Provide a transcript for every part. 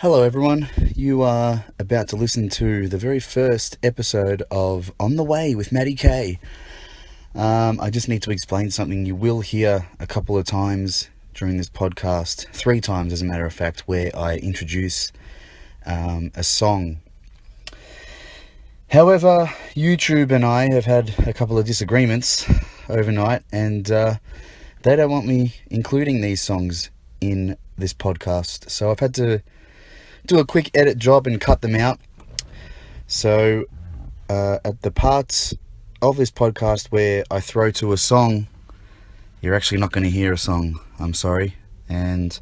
Hello everyone, you are about to listen to the very first episode of On the Way with Matty K. I just need to explain something. You will hear a couple of times during this podcast, 3 times as a matter of fact, where I introduce a song. However, YouTube and I have had a couple of disagreements overnight, and they don't want me including these songs in this podcast, so I've had to do a quick edit job and cut them out. So at the parts of this podcast where I throw to a song, you're actually not going to hear a song. I'm sorry. And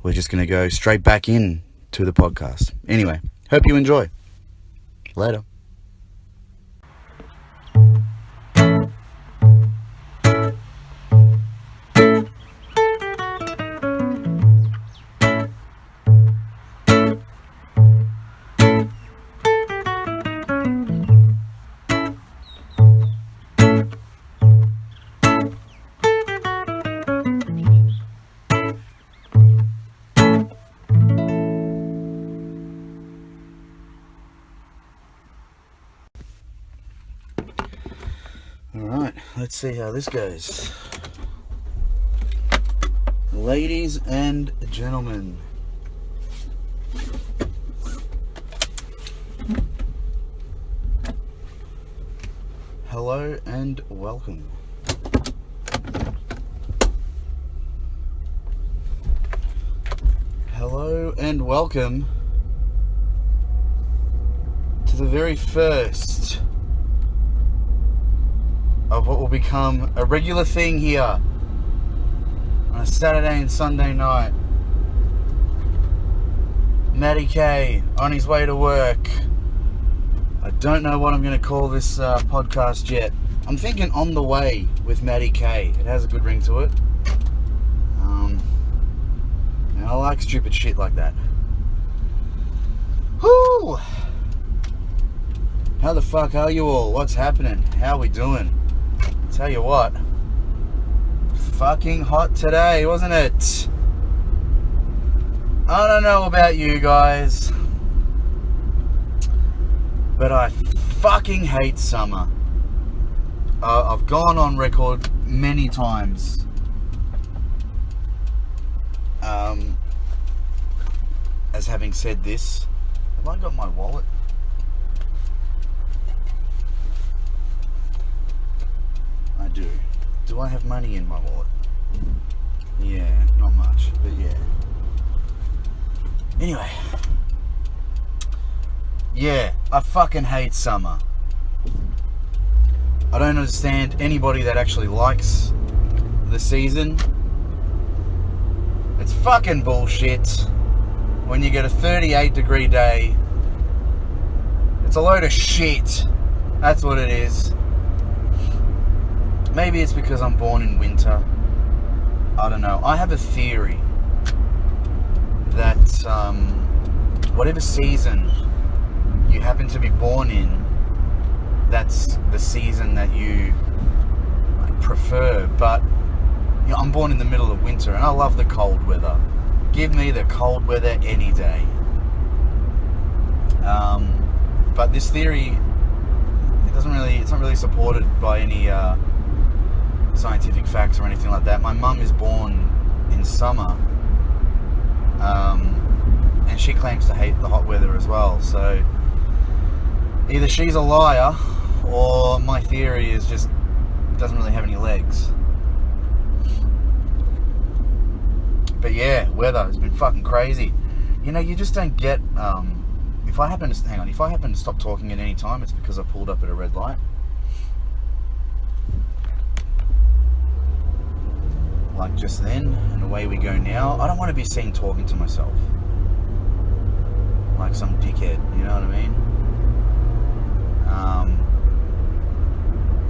we're just going to go straight back in to the podcast. Anyway, hope you enjoy. Later. Alright, let's see how this goes. Ladies and gentlemen, hello and welcome. Hello and welcome to the very first of what will become a regular thing here on a Saturday and Sunday night. Matty K on his way to work. I don't know what I'm going to call this podcast yet. I'm thinking On the Way with Matty K. It has a good ring to it. And I like stupid shit like that. Whoo! How the fuck are you all? What's happening? How are we doing? Tell you what, fucking hot today, wasn't it? I don't know about you guys, but I fucking hate summer. I've gone on record many times as having said this. Have I got my wallet? I do. Do I have money in my wallet? Yeah, not much, but yeah. Anyway. Yeah, I fucking hate summer. I don't understand anybody that actually likes the season. It's fucking bullshit. When you get a 38-degree day, it's a load of shit. That's what it is. Maybe it's because I'm born in winter. I don't know. I have a theory that whatever season you happen to be born in, that's the season that you prefer. But you know, I'm born in the middle of winter and I love the cold weather. Give me the cold weather any day. But this theory, it's not really supported by any scientific facts or anything like that. My mum is born in summer, and she claims to hate the hot weather as well. So either she's a liar or my theory is just doesn't really have any legs. But yeah, weather has been fucking crazy. You know, you just don't get. If I happen to stop talking at any time, it's because I pulled up at a red light. Like just then, and away we go now. I don't want to be seen talking to myself like some dickhead, you know what I mean?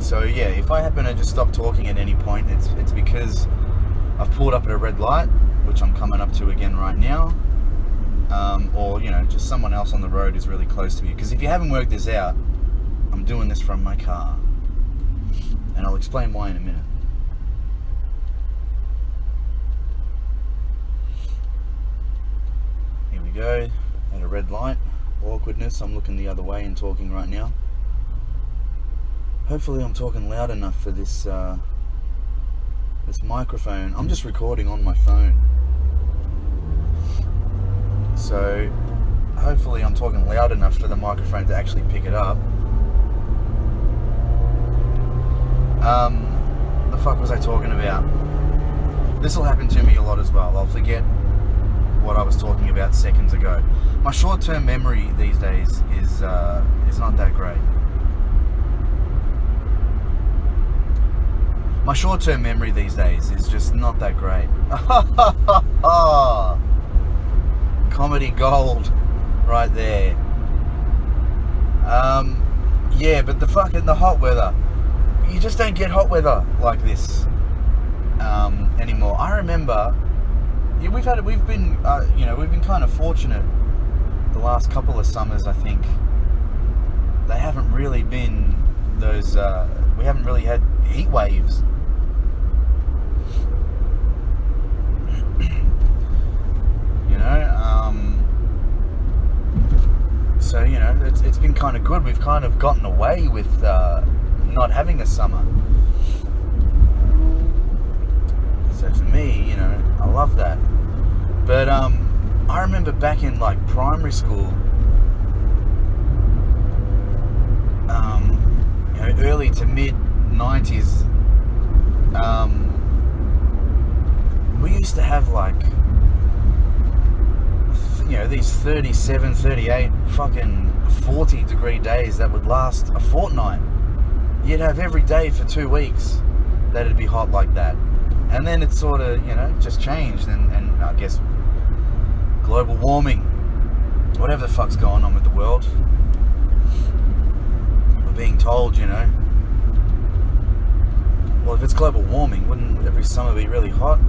So yeah, if I happen to just stop talking at any point, it's because I've pulled up at a red light, which I'm coming up to again right now, or you know, just someone else on the road is really close to me. Because if you haven't worked this out, I'm doing this from my car, and I'll explain why in a minute. Here we go. At a red light. Awkwardness. I'm looking the other way and talking right now. Hopefully I'm talking loud enough for this this microphone. I'm just recording on my phone. So hopefully I'm talking loud enough for the microphone to actually pick it up. The fuck was I talking about? This will happen to me a lot as well. I'll forget what I was talking about seconds ago. My short-term memory these days is not that great. My short-term memory these days is just not that great. Comedy gold right there. Yeah, but the hot weather. You just don't get hot weather like this anymore. I remember, yeah, we've been kind of fortunate the last couple of summers. I think they haven't really been those. We haven't really had heat waves. So it's been kind of good. We've kind of gotten away with not having a summer. So for me, I love that. But I remember back in like primary school, early to mid 90s, we used to have like these 37, 38, fucking 40 degree days that would last a fortnight. You'd have every day for 2 weeks that'd be hot like that. And then it sort of, just changed, and I guess global warming, whatever the fuck's going on with the world. We're being told, well, if it's global warming, wouldn't every summer be really hot?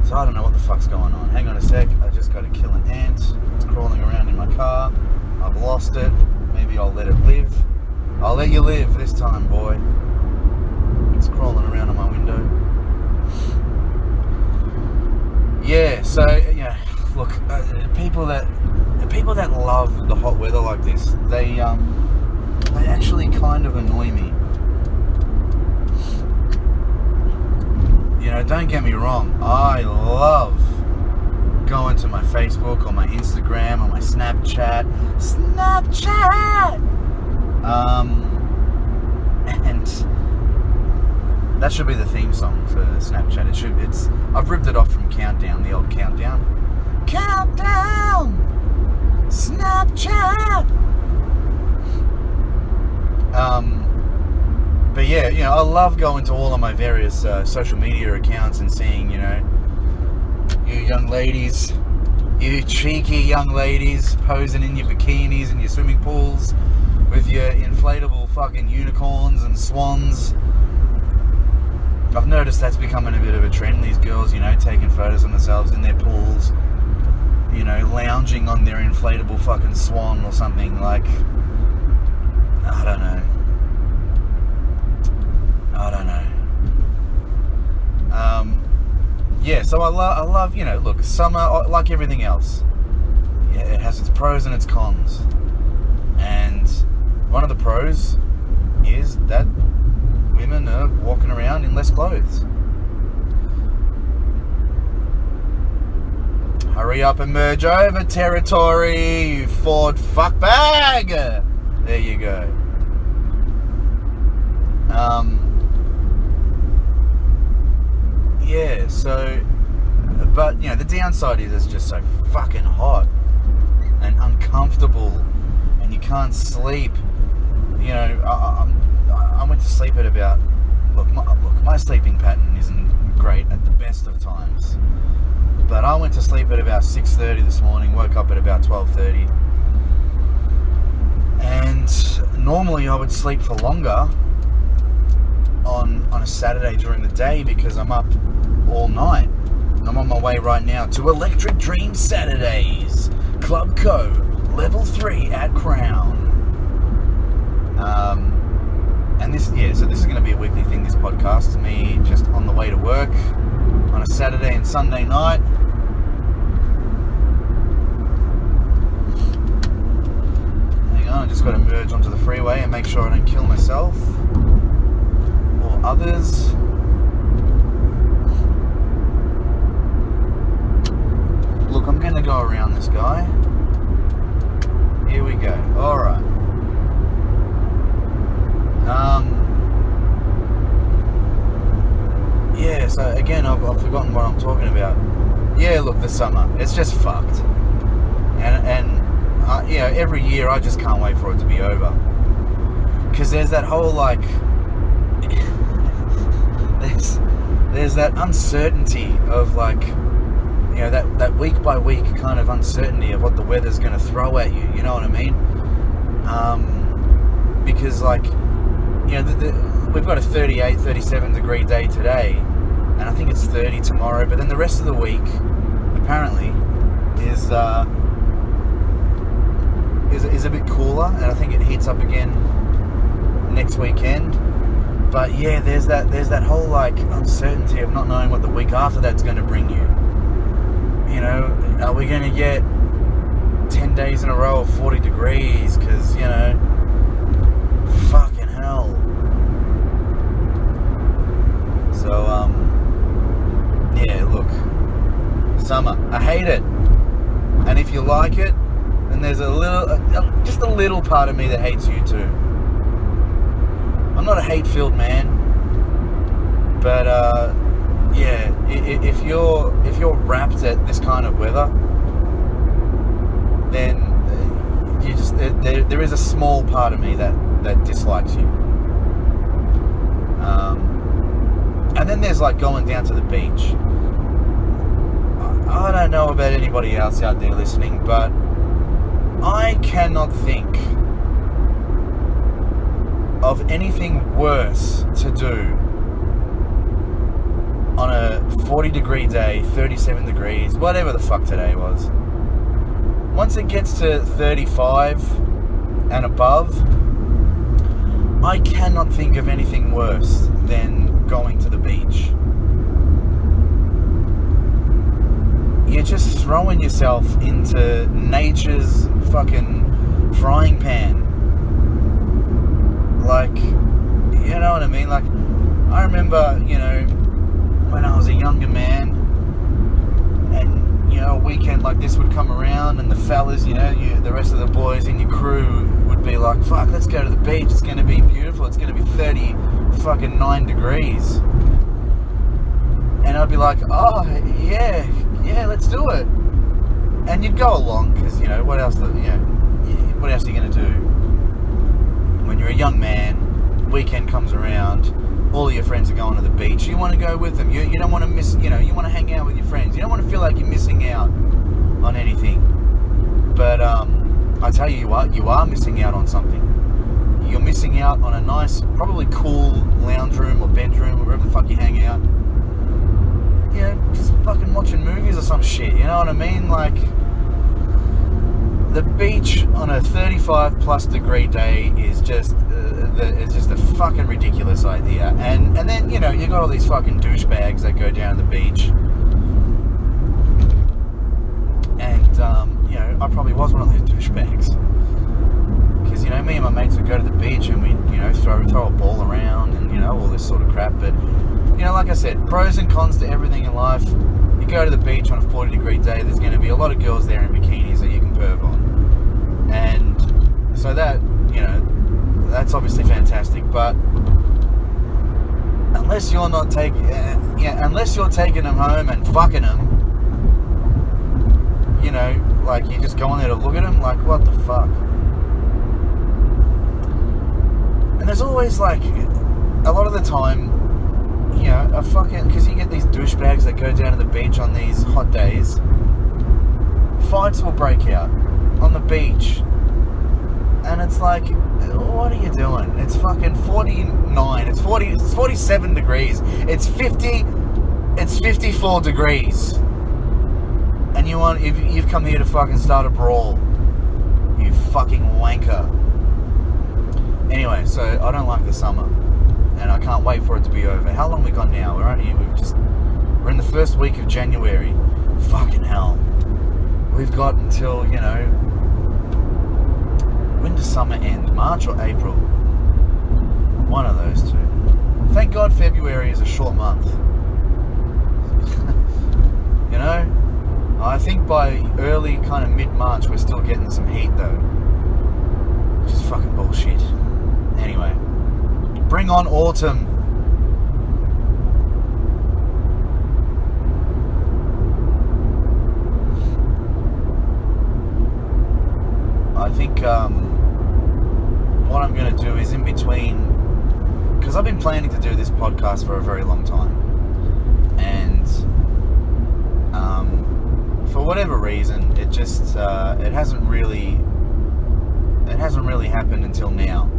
So I don't know what the fuck's going on. Hang on a sec, I just got to kill an ant. It's crawling around in my car. I've lost it. Maybe I'll let it live. I'll let you live this time, boy. It's crawling around on my window. Yeah, so look, people that love the hot weather like this, they actually kind of annoy me. Don't get me wrong, I love going to my Facebook or my Instagram or my Snapchat, and that should be the theme song for Snapchat. I've ripped it off from Countdown, the old Countdown. Countdown! Snapchat! But yeah, I love going to all of my various social media accounts and seeing, you young ladies, you cheeky young ladies posing in your bikinis in your swimming pools with your inflatable fucking unicorns and swans. I've noticed that's becoming a bit of a trend, these girls, taking photos of themselves in their pools, lounging on their inflatable fucking swan or something, like, I don't know. Yeah, so I love, look, summer, like everything else, yeah, it has its pros and its cons. And one of the pros is that women are walking around in less clothes. Hurry up and merge over, territory, you Ford fuckbag! There you go. Yeah, so, but, the downside is it's just so fucking hot and uncomfortable, and you can't sleep. I went to sleep at about, my sleeping pattern isn't great at the best of times, but I went to sleep at about 6:30 this morning, woke up at about 12:30, and normally I would sleep for longer on a Saturday during the day because I'm up all night. I'm on my way right now to Electric Dream Saturdays, Club Co, Level 3 at Crown. And this is going to be a weekly thing, this podcast, me just on the way to work on a Saturday and Sunday night, just got to merge onto the freeway and make sure I don't kill myself or others. Look, I'm going to go around this guy. Here we go. Alright. Yeah, so again, I've forgotten what I'm talking about. Yeah, look, the summer. It's just fucked. And every year I just can't wait for it to be over. Because there's that whole, like... there's that uncertainty of, like... that week by week kind of uncertainty of what the weather's going to throw at you, you know what I mean? Because, like, we've got a 38, 37 degree day today, and I think it's 30 tomorrow, but then the rest of the week, apparently, is a bit cooler, and I think it heats up again next weekend. But yeah, there's that whole, like, uncertainty of not knowing what the week after that's going to bring you. Are we going to get 10 days in a row of 40 degrees? Because, fucking hell. So, yeah, look. Summer. I hate it. And if you like it, then there's just a little part of me that hates you too. I'm not a hate-filled man. But, yeah, if you're wrapped at this kind of weather, then you just there is a small part of me that dislikes you. And then there's, like, going down to the beach. I don't know about anybody else out there listening, but I cannot think of anything worse to do on a 40 degree day, 37 degrees, whatever the fuck today was. Once it gets to 35 and above, I cannot think of anything worse than going to the beach. You're just throwing yourself into nature's fucking frying pan. Like, you know what I mean? Like, I remember, when I was a younger man, and a weekend like this would come around, and the fellas, the rest of the boys in your crew would be like, fuck, let's go to the beach, it's going to be beautiful, it's going to be 39 degrees. And I'd be like, oh, yeah, let's do it. And you'd go along, because, what else are you going to do? When you're a young man, weekend comes around, all of your friends are going to the beach, you want to go with them, you don't want to miss, you want to hang out with your friends, you don't want to feel like you're missing out on anything. But I tell you what, you are missing out on something. You're missing out on a nice, probably cool lounge room or bedroom or wherever the fuck you hang out. Just fucking watching movies or some shit, you know what I mean? Like, the beach on a 35 plus degree day is just it's just a fucking ridiculous idea. And then, you got all these fucking douchebags that go down to the beach. And, I probably was one of those douchebags. Because, me and my mates would go to the beach and we'd, throw a ball around and, all this sort of crap. But, like I said, pros and cons to everything in life. You go to the beach on a 40 degree day, there's going to be a lot of girls there in bikinis that you can perv on. And so that, that's obviously fantastic. But unless you're not unless you're taking them home and fucking them, like you just go on there to look at them, like, what the fuck? And there's always, like, a lot of the time, because you get these douchebags that go down to the beach on these hot days, fights will break out on the beach, and it's like, what are you doing? It's fucking 49, it's 47 degrees, it's 54 degrees, and you've come here to fucking start a brawl, you fucking wanker. Anyway, so I don't like the summer, and I can't wait for it to be over. How long we got now? We're in the first week of January. Fucking hell. We've got until, when when does summer end? March or April? One of those two. Thank God February is a short month. You know? I think by early kind of mid-March we're still getting some heat though. Which is fucking bullshit. Anyway. Bring on autumn. I think what I'm going to do is in between, because I've been planning to do this podcast for a very long time, and for whatever reason it just it hasn't really happened until now.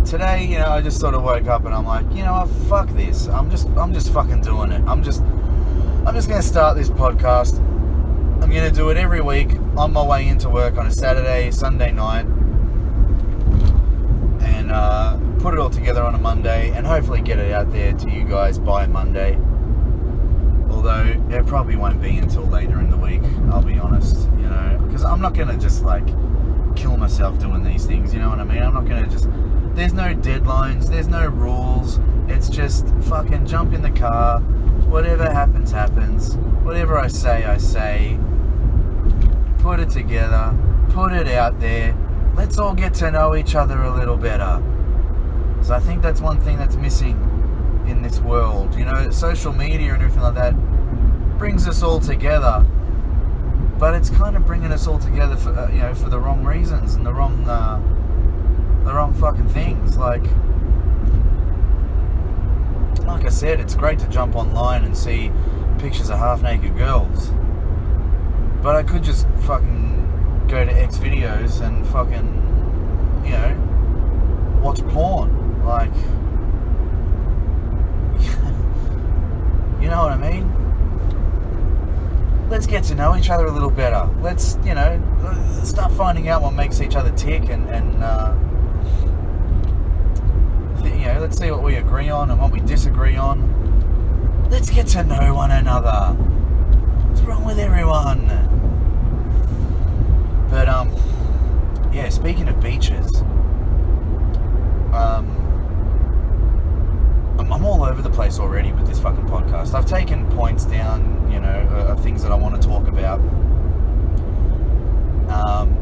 Today, you know, I just sort of woke up and I'm like, you know what, fuck this. I'm just fucking doing it. I'm just going to start this podcast. I'm going to do it every week on my way into work on a Saturday, Sunday night, and put it all together on a Monday, and hopefully get it out there to you guys by Monday. Although it probably won't be until later in the week, I'll be honest, you know, because I'm not going to just like kill myself doing these things, you know what I mean? I'm not going to just, there's no deadlines, there's no rules, it's just fucking jump in the car, whatever happens, happens, whatever I say, put it together, put it out there, let's all get to know each other a little better. So I think that's one thing that's missing in this world, you know, social media and everything like that brings us all together, but it's kind of bringing us all together for you know, for the wrong reasons and the wrong fucking things. Like I said, it's great to jump online and see pictures of half-naked girls, but I could just fucking go to X videos and fucking, you know, watch porn. Like, you know what I mean? Let's get to know each other a little better. Let's, you know, start finding out what makes each other tick, and you know, let's see what we agree on and what we disagree on. Let's get to know one another. What's wrong with everyone? But yeah, speaking of beaches, I'm all over the place already with this fucking podcast. I've taken points down, you know, of things that I want to talk about,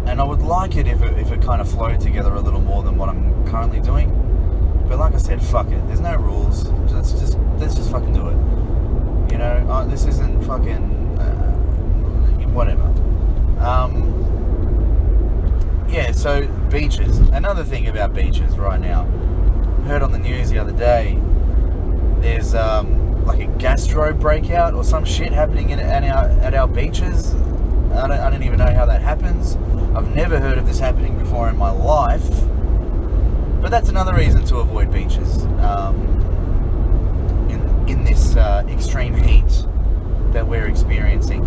and I would like it if it kind of flowed together a little more than what I'm currently doing. But like I said, fuck it. There's no rules. Let's just fucking do it. You know, this isn't fucking whatever. Yeah. So beaches. Another thing about beaches right now. Heard on the news the other day. There's like a gastro breakout or some shit happening at our beaches. I don't even know how that happens. I've never heard of this happening before in my life. But that's another reason to avoid beaches. In this extreme heat that we're experiencing.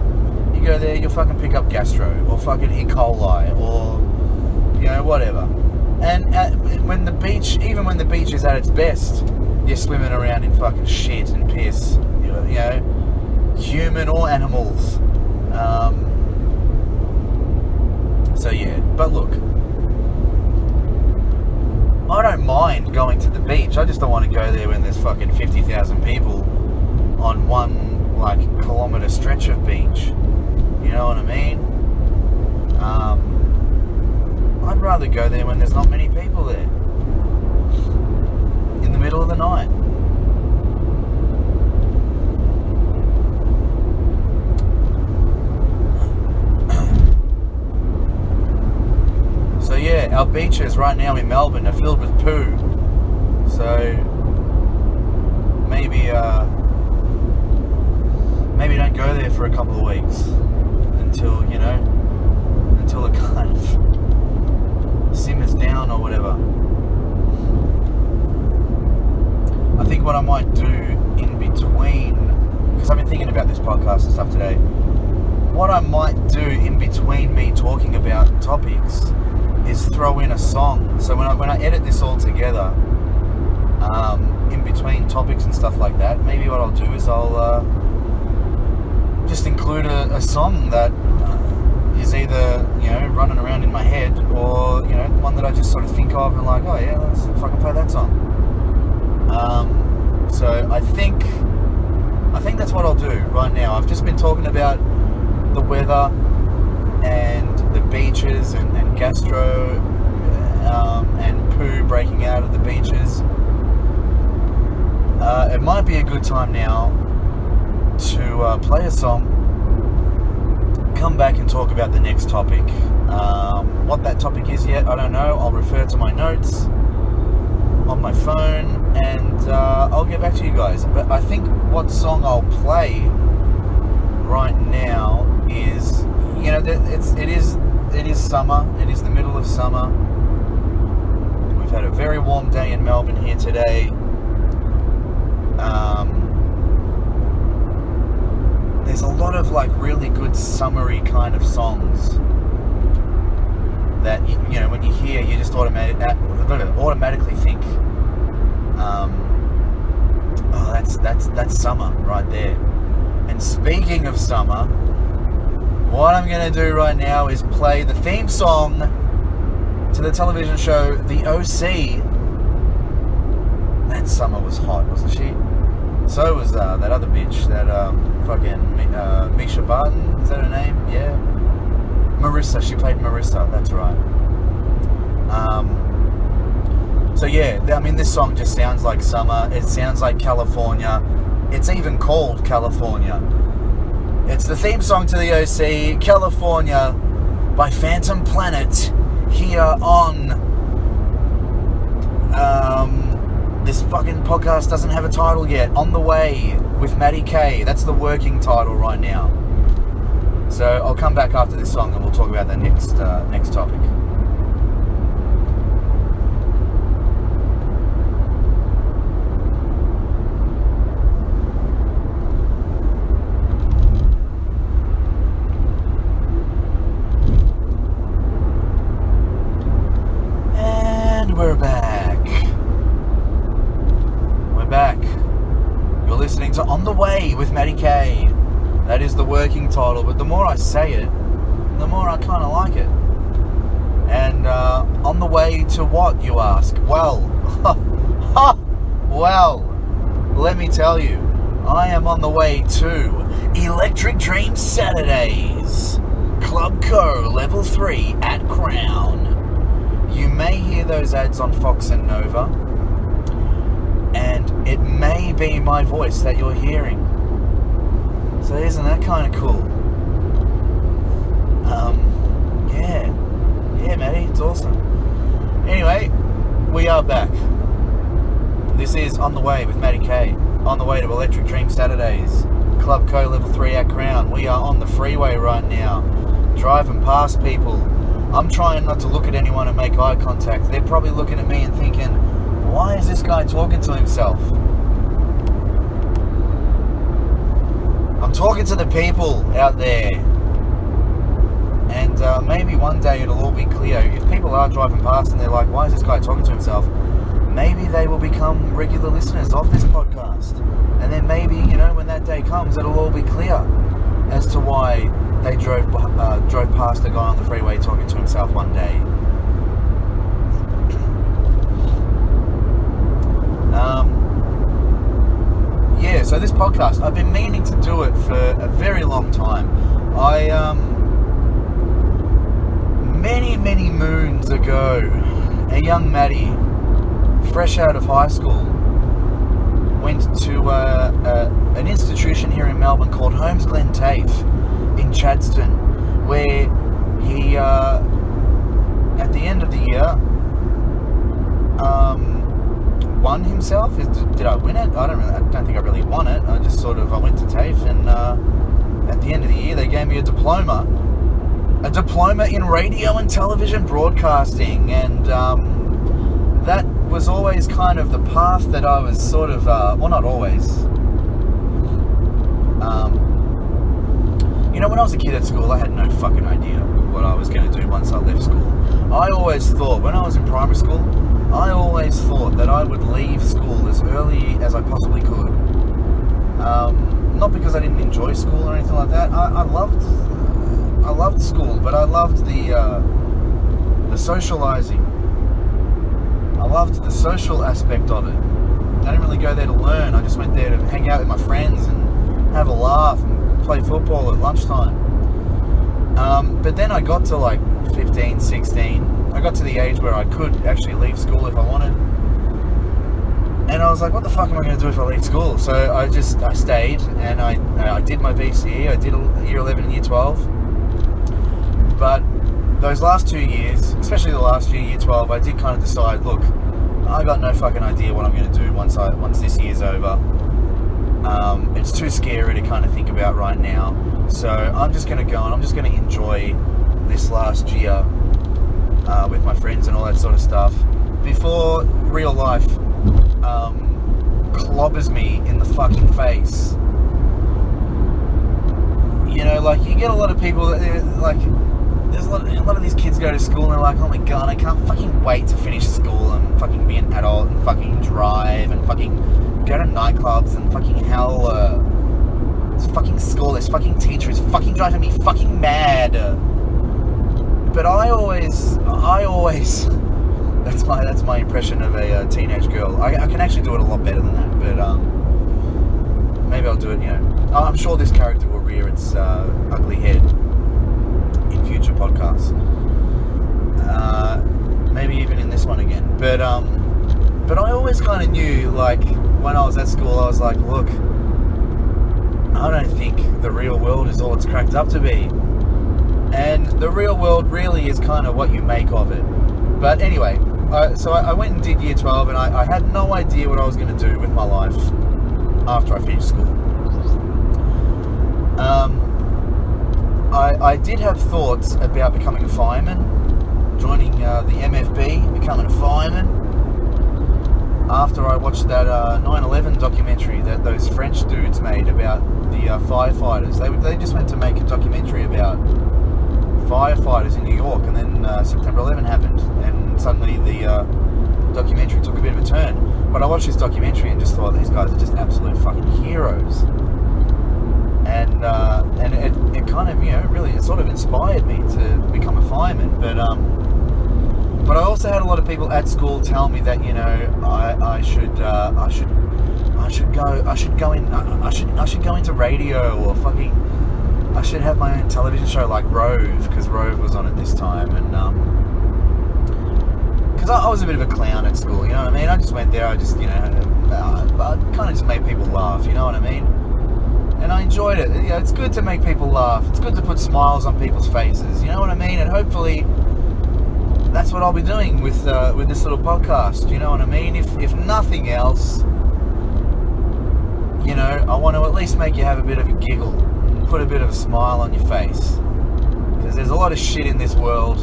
You go there, you'll fucking pick up gastro or fucking E. coli or, you know, whatever. And when the beach is at its best, you're swimming around in fucking shit and piss, you know, human or animals. So yeah, but look, I don't mind going to the beach. I just don't want to go there when there's fucking 50,000 people on one like kilometre stretch of beach. You know what I mean? I'd rather go there when there's not many people there. In the middle of the night. So yeah, our beaches right now in Melbourne are filled with poo. So maybe don't go there for a couple of weeks until it kind of simmers down or whatever. I think what I might do in between, because I've been thinking about this podcast and stuff today, what I might do in between me talking about topics is throw in a song. So when I edit this all together, in between topics and stuff like that, maybe what I'll do is I'll just include a song that is either, running around in my head, or, one that I just sort of think of and like, oh yeah, let's fucking play that song. So I think that's what I'll do right now. I've just been talking about the weather and the beaches and gastro and poo breaking out of the beaches. It might be a good time now to play a song, come back and talk about the next topic. What that topic is yet, I don't know. I'll refer to my notes on my phone and I'll get back to you guys. But I think what song I'll play right now is, it is summer. It is the middle of summer. We've had a very warm day in Melbourne here today. There's a lot of like really good summery kind of songs that when you hear, you just automatically think, oh, that's summer right there. And speaking of summer, what I'm going to do right now is play the theme song to the television show The OC. That summer was hot, wasn't she? So was that other bitch, that fucking Misha Barton, is that her name? Yeah. Marissa, she played Marissa, that's right. So yeah, I mean, this song just sounds like summer. It sounds like California. It's even called California. It's the theme song to the OC, California, by Phantom Planet, here on this fucking podcast doesn't have a title yet. On the Way with Matty K. That's the working title right now. So I'll come back after this song and we'll talk about the next topic. And we're back. You're listening to On the Way with Matty K. That is the working title, but the more I say it, the more I kind of like it. And on the way to what, you ask? Well, let me tell you, I am on the way to Electric Dream Saturdays, Club Co. Level 3 at Crown. You may hear those ads on Fox and Nova, and it may be my voice that you're hearing. So isn't that kind of cool? Yeah, Matty, it's awesome. Anyway, we are back. This is On the Way with Matty K. On the way to Electric Dream Saturdays, Club Co. Level 3 at Crown. We are on the freeway right now, driving past people. I'm trying not to look at anyone and make eye contact. They're probably looking at me and thinking, why is this guy talking to himself? I'm talking to the people out there. And maybe one day it'll all be clear. If people are driving past and they're like, why is this guy talking to himself? Maybe they will become regular listeners of this podcast. And then maybe, when that day comes, it'll all be clear as to why they drove past a guy on the freeway talking to himself one day. So this podcast, I've been meaning to do it for a very long time. Many moons ago, a young Matty, fresh out of high school, went to an institution here in Melbourne called Holmes Glen TAFE in Chadstone, where he, at the end of the year, won himself. Did I win it? I don't think I really won it. I went to TAFE, and at the end of the year they gave me a diploma in radio and television broadcasting, and that was always kind of the path that I was sort of, well, not always. When I was a kid at school, I had no fucking idea what I was going to do once I left school. I always thought, when I was in primary school, I always thought that I would leave school as early as I possibly could. Not because I didn't enjoy school or anything like that. I loved loved school, but I loved the socializing. I loved the social aspect of it. I didn't really go there to learn. I just went there to hang out with my friends and have a laugh and play football at lunchtime. But then I got to like 15, 16. I got to the age where I could actually leave school if I wanted. And I was like, what the fuck am I going to do if I leave school? So I stayed, and I did my VCE. I did year 11 and year 12. But those last 2 years, especially the last year, year 12, I did kind of decide, look, I got no fucking idea what I'm going to do once this year's over. It's too scary to kind of think about right now. So I'm just going to go and I'm just going to enjoy this last year with my friends and all that sort of stuff before real life clobbers me in the fucking face. You know, like, you get a lot of people that, like, there's a lot of these kids go to school and they're like, oh my god, I can't fucking wait to finish school and fucking be an adult and fucking drive and fucking go to nightclubs and fucking hell, this fucking school, this fucking teacher is fucking driving me fucking mad. But I always, that's my impression of a teenage girl. I can actually do it a lot better than that, but maybe I'll do it, you know. I'm sure this character will rear its ugly head in future podcasts. Maybe even in this one again. But I always kind of knew, like, when I was at school, I was like, look, I don't think the real world is all it's cracked up to be. And the real world really is kind of what you make of it. But anyway, so I went and did year 12, and I had no idea what I was going to do with my life after I finished school. I did have thoughts about becoming a fireman, joining the MFB, becoming a fireman, after I watched that 9/11 documentary that those French dudes made about the firefighters. They just went to make a documentary about firefighters in New York, and then September 11 happened, and suddenly the documentary took a bit of a turn. But I watched this documentary and just thought, these guys are just absolute fucking heroes. And it kind of, you know, really, it sort of inspired me to become a fireman. But I also had a lot of people at school tell me that, you know, I should go into radio, or fucking, I should have my own television show like Rove, because Rove was on at this time. And because I was a bit of a clown at school, you know what I mean? I just went there, I just, you know, I kind of just made people laugh, you know what I mean? And I enjoyed it. You know, it's good to make people laugh. It's good to put smiles on people's faces, you know what I mean? And hopefully that's what I'll be doing with this little podcast, you know what I mean? If nothing else, you know, I want to at least make you have a bit of a giggle, put a bit of a smile on your face, because there's a lot of shit in this world,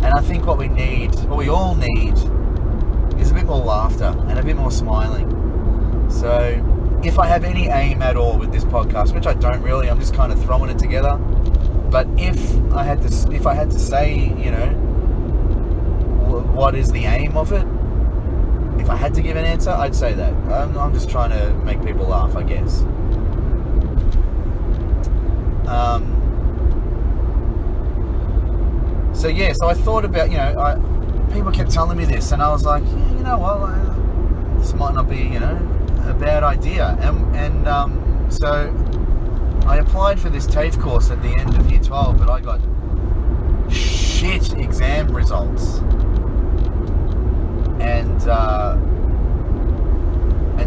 and I think what we all need is a bit more laughter and a bit more smiling. So if I have any aim at all with this podcast, which I don't really, I'm just kind of throwing it together, but if I had to say, you know, what is the aim of it, if I had to give an answer, I'd say that. I'm just trying to make people laugh, I guess. So yeah, so I thought about, you know, people kept telling me this, and I was like, yeah, you know what, this might not be, you know, a bad idea. And so I applied for this TAFE course at the end of year 12, but I got shit exam results. And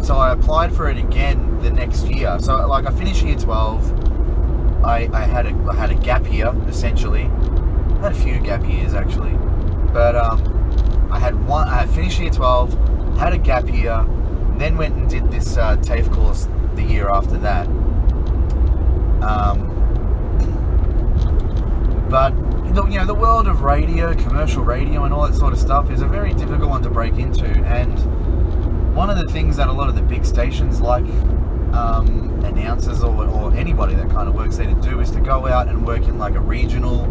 so I applied for it again the next year. So like, I finished year 12. I had a gap year, essentially. I had a few gap years actually, but I had finished year 12, had a gap year, then went and did this TAFE course the year after that. But you know, the world of radio, commercial radio, and all that sort of stuff is a very difficult one to break into. And one of the things that a lot of the big stations, like announcers or anybody that kind of works there, to do is to go out and work in like a regional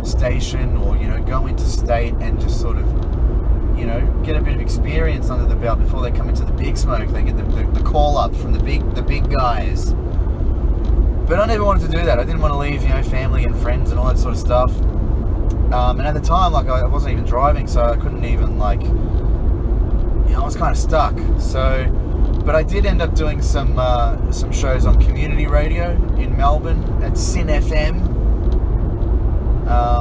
station, or, you know, go into state and just sort of, you know, get a bit of experience under the belt before they come into the big smoke. They get the call up from the big guys. But I never wanted to do that. I didn't want to leave, family and friends and all that sort of stuff. And at the time, like, I wasn't even driving, so I couldn't even, like, I was kind of stuck. So, but I did end up doing some shows on community radio in Melbourne at Sin FM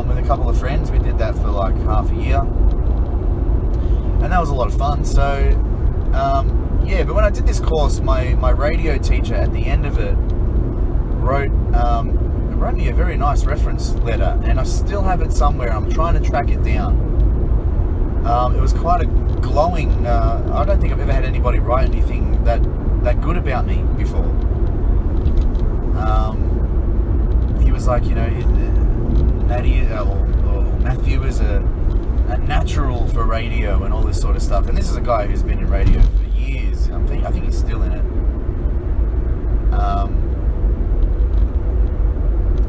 with a couple of friends. We did that for like half a year, and that was a lot of fun. So, but when I did this course, my radio teacher at the end of it wrote me a very nice reference letter, and I still have it somewhere. I'm trying to track it down. It was quite a glowing. I don't think I've ever had anybody write anything that good about me before. He was like, Matty or Matthew is a natural for radio and all this sort of stuff. And this is a guy who's been in radio for years. I think he's still in it.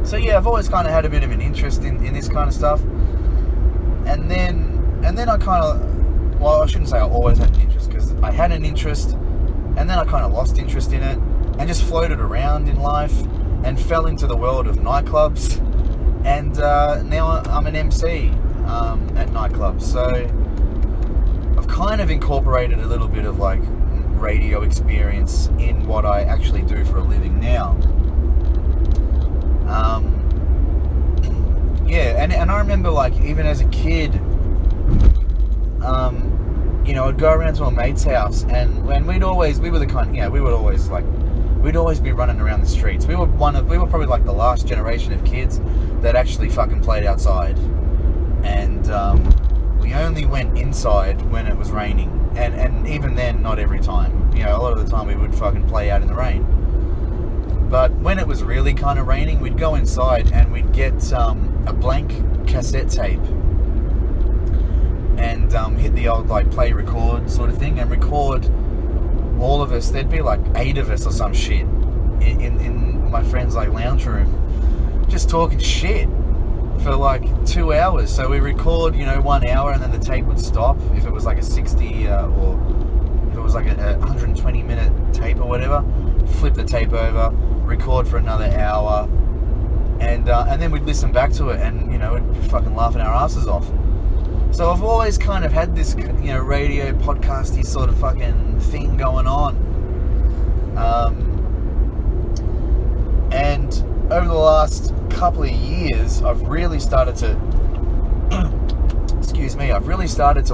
So yeah, I've always kind of had a bit of an interest in this kind of stuff. And then I kind of, well, I shouldn't say I always had an interest, because I had an interest, and then I kind of lost interest in it, and just floated around in life, and fell into the world of nightclubs, and now I'm an MC at nightclubs. So I've kind of incorporated a little bit of like radio experience in what I actually do for a living now. And I remember, like, even as a kid, I'd go around to a mate's house, and we'd always be running around the streets. We were probably like the last generation of kids that actually fucking played outside, and we only went inside when it was raining, and even then, not every time. A lot of the time we would fucking play out in the rain. But when it was really kind of raining, we'd go inside and we'd get a blank cassette tape and hit the old like play record sort of thing and record all of us. There'd be like 8 of us or some shit in my friend's like lounge room, just talking shit for like 2 hours. So we record 1 hour, and then the tape would stop if it was like a 60 or if it was like a 120 minute tape or whatever. Flip the tape over, record for another hour, and then we'd listen back to it, and we'd fucking laughing our asses off. So I've always kind of had this radio podcasty sort of fucking thing going on, and over the last couple of years I've really started to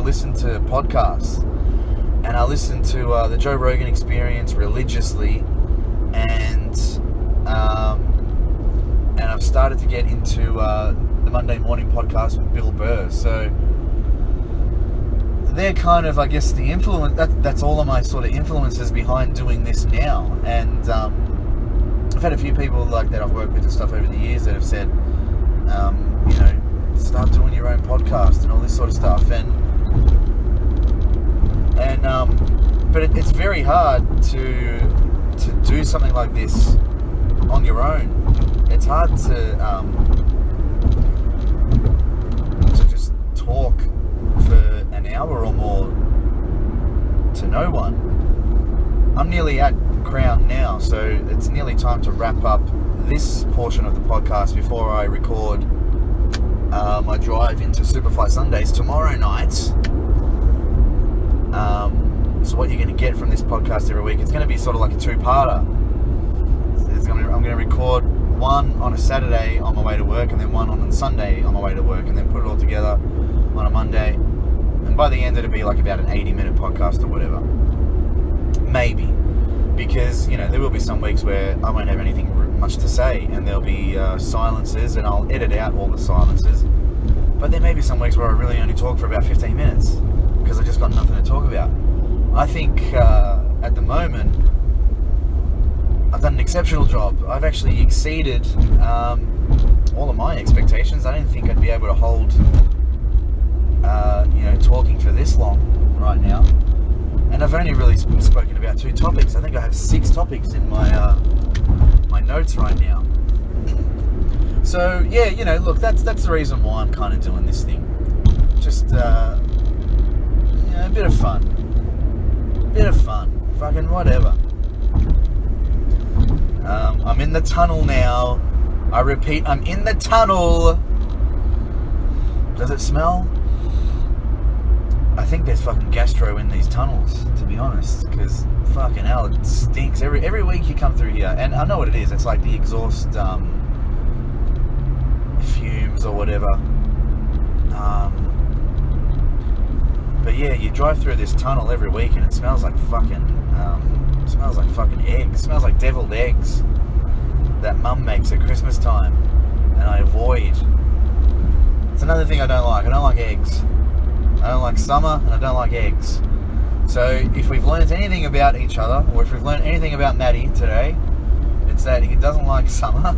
listen to podcasts, and I listen to the Joe Rogan Experience religiously, and I've started to get into the Monday Morning Podcast with Bill Burr. So they're kind of, I guess, the influence. That's all of my sort of influences behind doing this now. And I've had a few people like that I've worked with and stuff over the years that have said, start doing your own podcast and all this sort of stuff. But it's very hard to do something like this on your own. It's hard to just talk for an hour or more to no one. I'm nearly at Crown now, so it's nearly time to wrap up this portion of the podcast before I record my drive into Supafly Sundays tomorrow night. So what you're going to get from this podcast every week, it's going to be sort of like a two-parter. I'm going to record one on a Saturday on my way to work, and then one on a Sunday on my way to work, and then put it all together on a Monday. And by the end, it'll be like about an 80-minute podcast or whatever. Maybe. Because, there will be some weeks where I won't have anything much to say, and there'll be silences, and I'll edit out all the silences. But there may be some weeks where I really only talk for about 15 minutes, because I just got nothing to talk about. I think at the moment I've done an exceptional job. I've actually exceeded all of my expectations. I didn't think I'd be able to hold talking for this long right now, and I've only really spoken about 2 topics. I think I have 6 topics in my notes right now. So yeah, look, that's the reason why I'm kind of doing this thing. Just a bit of fun. Fucking whatever. I'm in the tunnel now. I repeat, I'm in the tunnel. Does it smell? I think there's fucking gastro in these tunnels, to be honest, because fucking hell, it stinks. Every week you come through here, and I know what it is. It's like the exhaust fumes or whatever. But yeah, you drive through this tunnel every week, and it smells like fucking eggs. It smells like deviled eggs that Mum makes at Christmas time, and I avoid. It's another thing I don't like. I don't like eggs. I don't like summer, and I don't like eggs. So if we've learned anything about each other, or if we've learned anything about Matty today, it's that he doesn't like summer,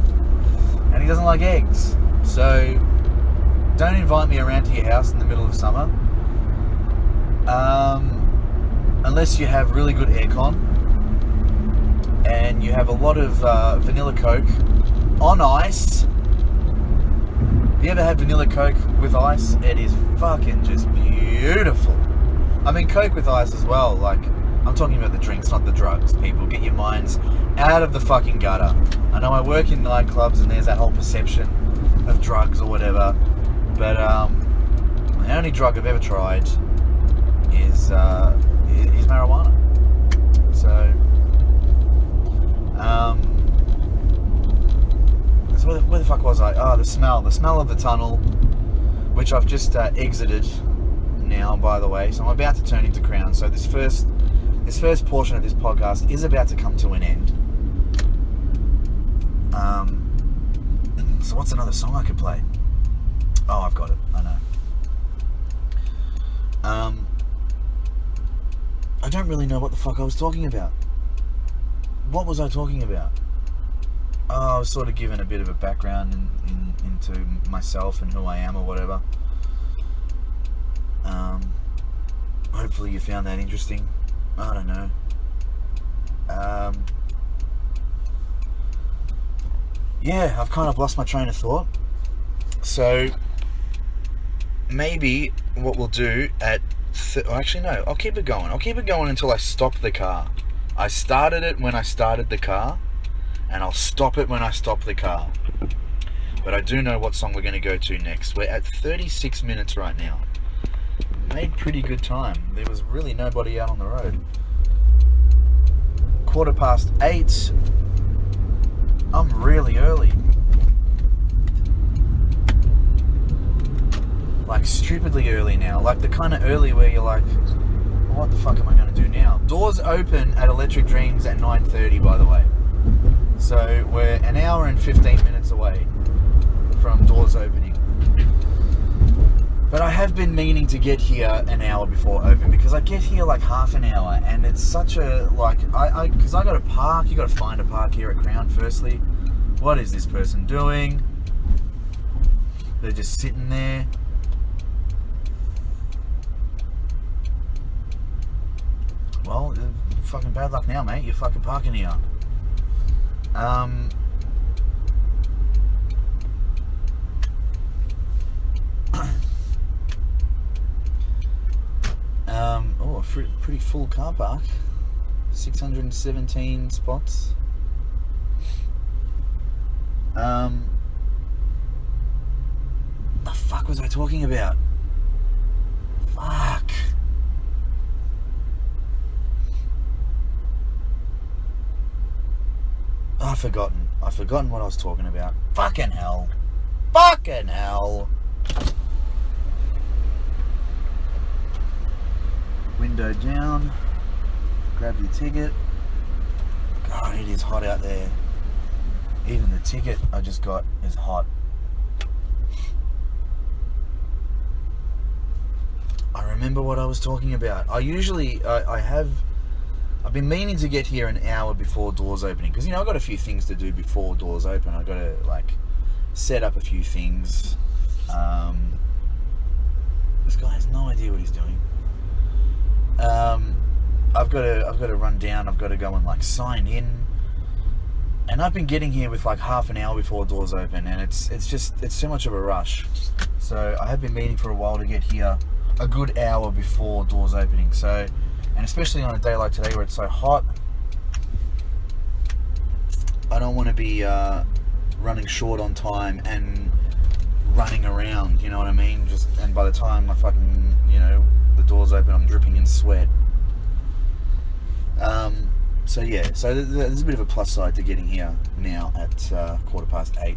and he doesn't like eggs. So don't invite me around to your house in the middle of summer, unless you have really good aircon, and you have a lot of vanilla Coke on ice. Have you ever had vanilla Coke with ice? It is fucking just beautiful. I mean, Coke with ice as well. Like, I'm talking about the drinks, not the drugs, people. Get your minds out of the fucking gutter. I know I work in nightclubs and there's that whole perception of drugs or whatever. But the only drug I've ever tried is marijuana. So, where the fuck was I? Oh, the smell of the tunnel, which I've just exited now, by the way. So I'm about to turn into Crown. So this first portion of this podcast is about to come to an end. So what's another song I could play? Oh, I've got it. I know. I don't really know what the fuck I was talking about. What was I talking about? Oh, I was sort of given a bit of a background into myself and who I am or whatever. Hopefully you found that interesting. I don't know. Yeah, I've kind of lost my train of thought. So maybe what we'll do actually no, I'll keep it going. I'll keep it going until I stop the car. I started it when I started the car, and I'll stop it when I stop the car. But I do know what song we're going to go to next. We're at 36 minutes right now. Made pretty good time. There was really nobody out on the road. 8:15. I'm really early. Like stupidly early now. Like the kind of early where you're like, what the fuck am I going to do now? Doors open at Electric Dreams at 9:30, by the way. So we're an hour and 15 minutes away from doors opening. But I have been meaning to get here an hour before open, because I get here like half an hour, and it's such a, like, because I got to park. You got to find a park here at Crown firstly. What is this person doing? They're just sitting there. Well, fucking bad luck now, mate. You're fucking parking here. Oh, a pretty full car park. 617 spots. The fuck was I talking about? Fuck. I've forgotten what I was talking about. Fucking hell. Fucking hell. Window down. Grab your ticket. God, it is hot out there. Even the ticket I just got is hot. I remember what I was talking about. I've been meaning to get here an hour before doors opening, because, you know, I've got a few things to do before doors open. I've got to, like, set up a few things. This guy has no idea what he's doing. I've got to run down. I've got to go and, like, sign in. And I've been getting here with, like, half an hour before doors open, and it's so much of a rush. So I have been meaning for a while to get here a good hour before doors opening. So, and especially on a day like today where it's so hot, I I don't want to be running short on time and running around, you know what I mean? And by the time I fucking, the doors open, I'm dripping in sweat. So yeah, so there's a bit of a plus side to getting here now at 8:15.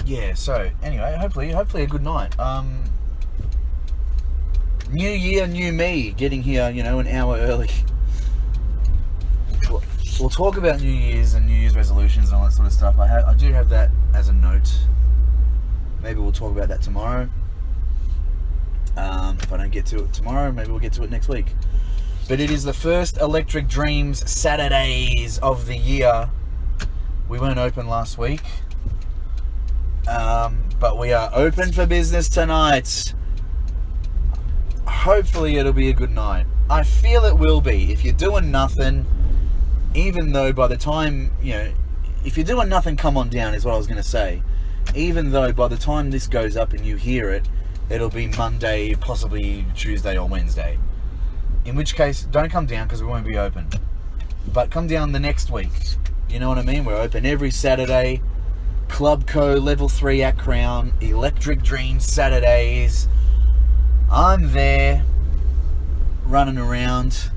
Yeah, so anyway, hopefully a good night. New year, new me, getting here, an hour early. We'll talk about New Year's and New Year's resolutions and all that sort of stuff. I do have that as a note. Maybe we'll talk about that tomorrow. If I don't get to it tomorrow, maybe we'll get to it next week. But it is the first Electric Dreams Saturdays of the year. We weren't open last week. But we are open for business tonight. Hopefully it'll be a good night. I feel it will be. If you're doing nothing, even though by the time, if you're doing nothing, come on down is what I was going to say. Even though by the time this goes up and you hear it, it'll be Monday, possibly Tuesday or Wednesday. In which case, don't come down because we won't be open. But come down the next week. You know what I mean? We're open every Saturday. Club Co, Level 3 at Crown, Electric Dreams Saturdays. I'm there, running around,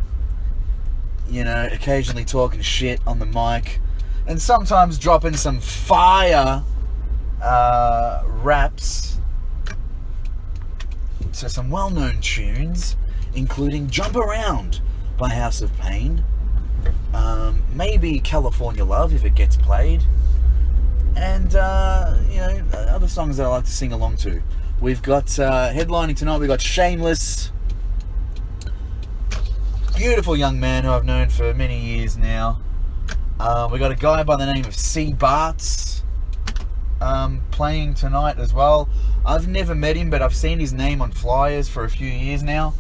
occasionally talking shit on the mic, and sometimes dropping some fire raps to some well-known tunes, including Jump Around by House of Pain, maybe California Love if it gets played, and other songs that I like to sing along to. We've got headlining tonight. We've got Shameless, beautiful young man who I've known for many years now. We got a guy by the name of C. Bartz playing tonight as well. I've never met him, but I've seen his name on flyers for a few years now.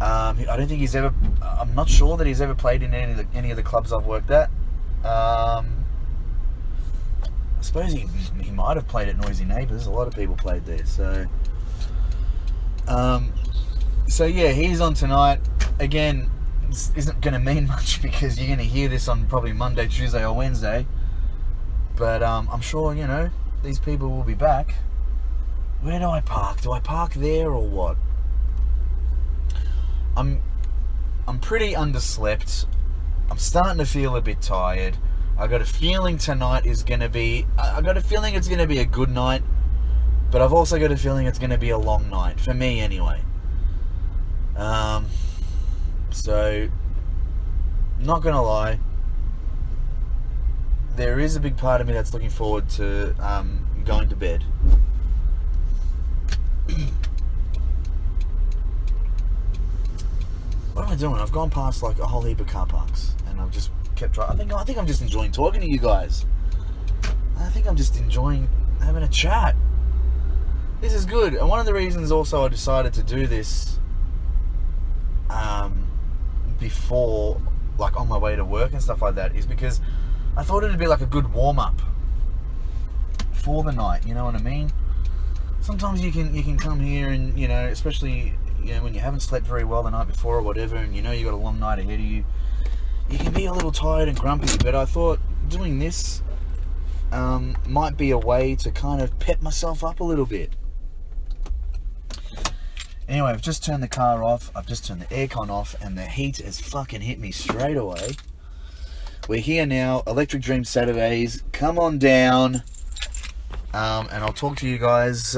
I don't think he's ever. I'm not sure that he's ever played in any of the clubs I've worked at. I suppose he might have played at Noisy Neighbours. A lot of people played there. So yeah, he's on tonight. Again, this isn't going to mean much because you're going to hear this on probably Monday, Tuesday or Wednesday. But I'm sure, these people will be back. Where do I park? Do I park there or what? I'm pretty underslept. I'm starting to feel a bit tired. I got a feeling tonight is going to be... I got a feeling it's going to be a good night, but I've also got a feeling it's going to be a long night, for me anyway. So, not going to lie, there is a big part of me that's looking forward to going to bed. What am I doing? I've gone past like a whole heap of car parks, and I've just kept driving. I think I'm just enjoying talking to you guys. I think I'm just enjoying having a chat. This is good. And one of the reasons also I decided to do this before, like on my way to work and stuff like that, is because I thought it'd be like a good warm-up for the night, you know what I mean? Sometimes you can come here and, especially, when you haven't slept very well the night before or whatever, and you got a long night ahead of you, you can be a little tired and grumpy, but I thought doing this might be a way to kind of pep myself up a little bit. Anyway, I've just turned the car off, I've just turned the aircon off, and the heat has fucking hit me straight away. We're here now, Electric Dream Saturdays, come on down, and I'll talk to you guys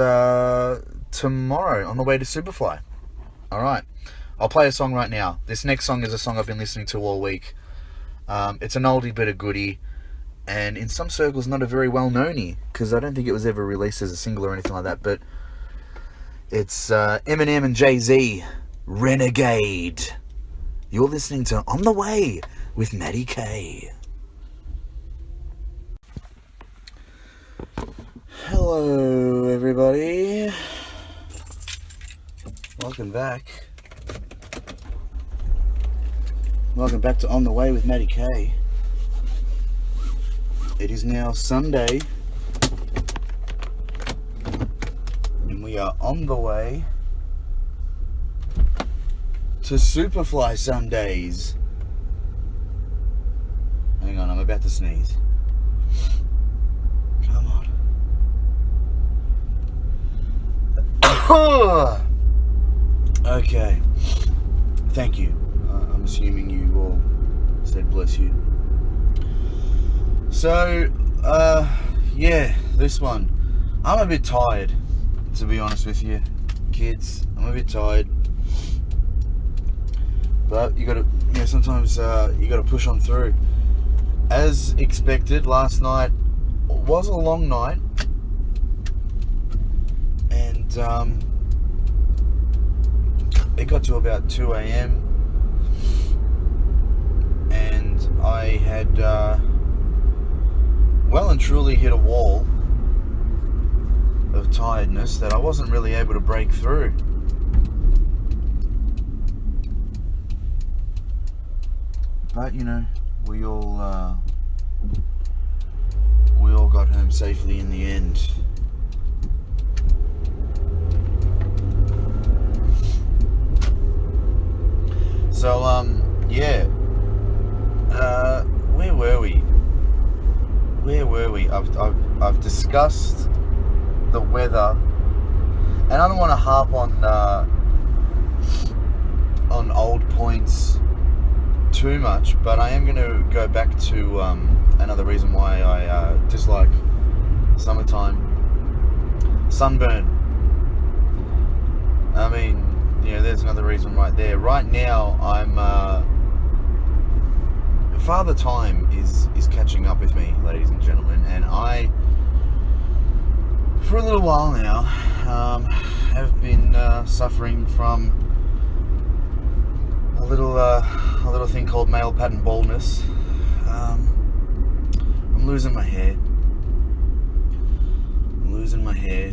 tomorrow on the way to Supafly. Alright, I'll play a song right now. This next song is a song I've been listening to all week. It's an oldie but a goodie, and in some circles not a very well-knownie, because I don't think it was ever released as a single or anything like that, but it's Eminem and Jay-Z, Renegade. You're listening to On The Way with Matty K. Hello, everybody. Welcome back. Welcome back to On The Way with Matty K. It is now Sunday, we are on the way to Supafly Sundays. Hang on, I'm about to sneeze. Come on. Okay. Thank you. I'm assuming you all said bless you. So, yeah, this one. I'm a bit tired, to be honest with you, kids. I'm a bit tired. But you gotta, sometimes you gotta push on through. As expected, last night was a long night. And, it got to about 2 a.m. and I had well and truly hit a wall of tiredness that I wasn't really able to break through. But we all got home safely in the end. So, yeah, where were we? I've discussed the weather, and I don't want to harp on old points too much, but I am going to go back to another reason why I dislike summertime: sunburn. I mean, there's another reason right there. Right now, I'm Father Time is catching up with me, ladies and gentlemen, and I, for a little while now, have been suffering from a little thing called male pattern baldness. I'm losing my hair.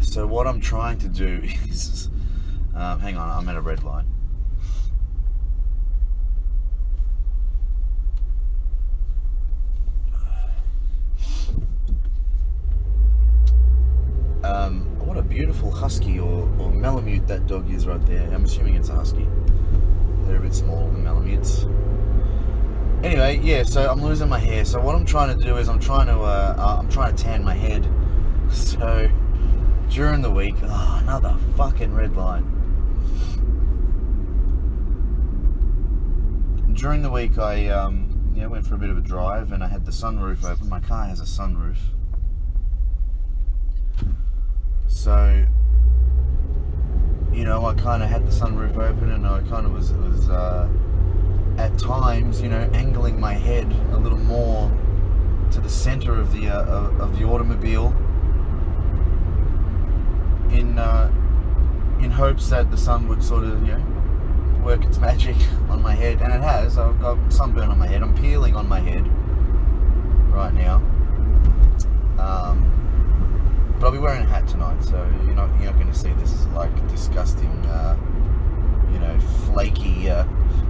So what I'm trying to do is, hang on, I'm at a red light. What a beautiful husky or Malamute that dog is right there. I'm assuming it's a husky. They're a bit smaller than Malamutes. Anyway, yeah, so I'm losing my hair. So what I'm trying to do is I'm trying to tan my head. So during the week, another fucking red light. During the week, I went for a bit of a drive, and I had the sunroof open. My car has a sunroof, so I kind of had the sunroof open, and I kind of was at times, angling my head a little more to the center of the automobile, in hopes that the sun would sort of work its magic on my head, and it has. I've got sunburn on my head. I'm peeling on my head right now, but I'll be wearing a hat tonight, so you're not going to see this like disgusting, flaky,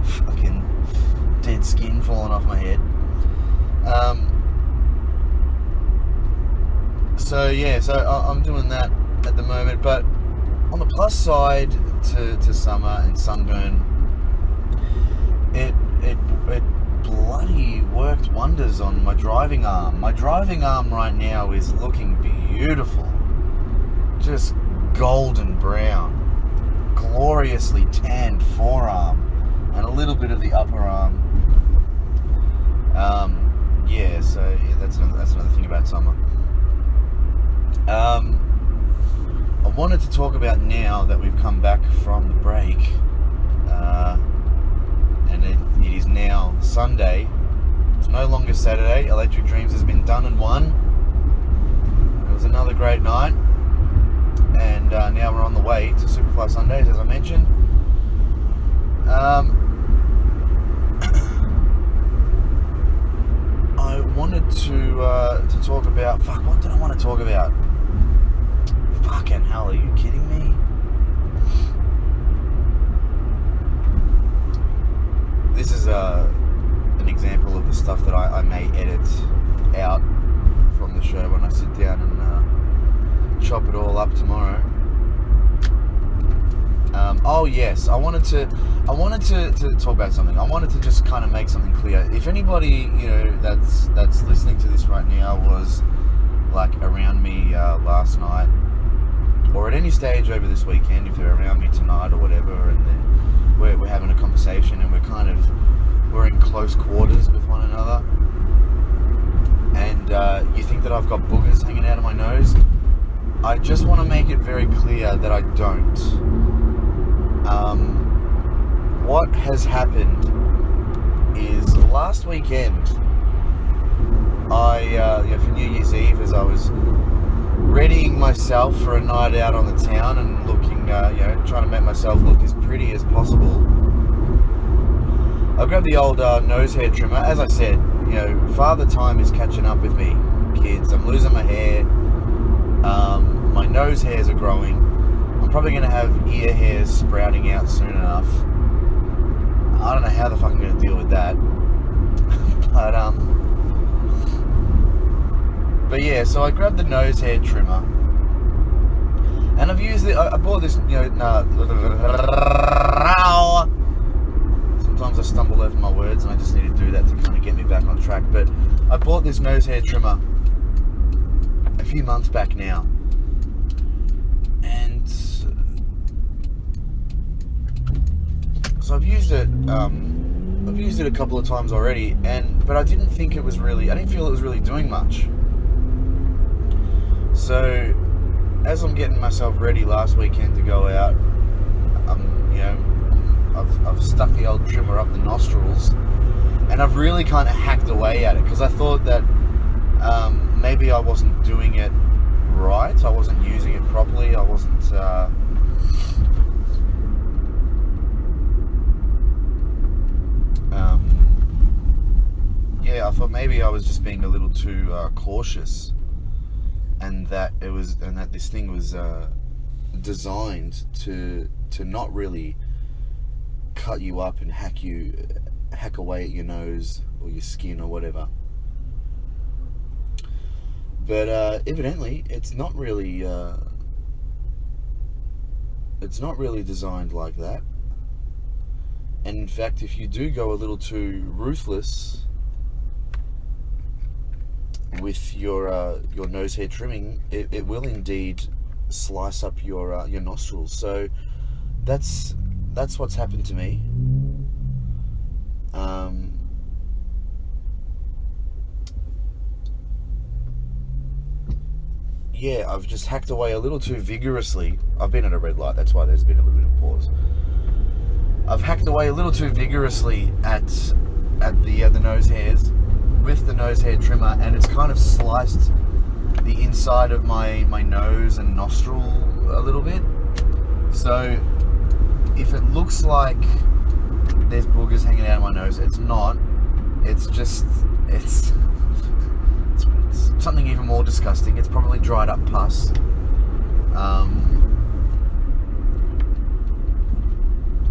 fucking dead skin falling off my head. So I'm doing that at the moment, but on the plus side to summer and sunburn, it bloody worked wonders on my driving arm. My driving arm right now is looking beautiful, just golden brown, gloriously tanned forearm, and a little bit of the upper arm. That's another thing about summer. I wanted to talk about, now that we've come back from the break, and it is now Sunday. It's no longer Saturday. Electric Dreams has been done and won. It was another great night, and now we're on the way to Supafly Sundays, as I mentioned. I wanted to talk about, what did I want to talk about? Fucking hell, are you kidding me? This is an example of the stuff that I may edit out from the show when I sit down and chop it all up tomorrow. Oh yes, I wanted to talk about something. I wanted to just kind of make something clear. If anybody, that's listening to this right now was like around me last night, or at any stage over this weekend, if they're around me tonight or whatever, and we're having a conversation and we're in close quarters with one another, and you think that I've got boogers hanging out of my nose, I just want to make it very clear that I don't. What has happened is last weekend, for New Year's Eve, as I was readying myself for a night out on the town and looking, trying to make myself look as pretty as possible, I grabbed the old nose hair trimmer. As I said, father time is catching up with me, kids. I'm losing my hair. My nose hairs are growing. I'm probably going to have ear hairs sprouting out soon enough. I don't know how the fuck I'm going to deal with that. But yeah, so I grabbed the nose hair trimmer, and I've used it. I bought this, sometimes I stumble over my words, and I just need to do that to kind of get me back on track. But I bought this nose hair trimmer a few months back now, and so I've used it a couple of times already, but I didn't feel it was really doing much. So as I'm getting myself ready last weekend to go out, I've stuck the old trimmer up the nostrils, and I've really kind of hacked away at it, because I thought that maybe I wasn't doing it right, I wasn't using it properly, I wasn't I thought maybe I was just being a little too cautious, and that this thing was designed to not really cut you up and hack away at your nose or your skin or whatever. But evidently, it's not really designed like that. And in fact, if you do go a little too ruthless with your nose hair trimming, it will indeed slice up your nostrils. So that's what's happened to me. I've just hacked away a little too vigorously. I've been at a red light, that's why there's been a little bit of pause. I've hacked away a little too vigorously at the nose hairs with the nose hair trimmer, and it's kind of sliced the inside of my nose and nostril a little bit. So if it looks like there's boogers hanging out of my nose, it's not. It's just it's something even more disgusting. It's probably dried up pus.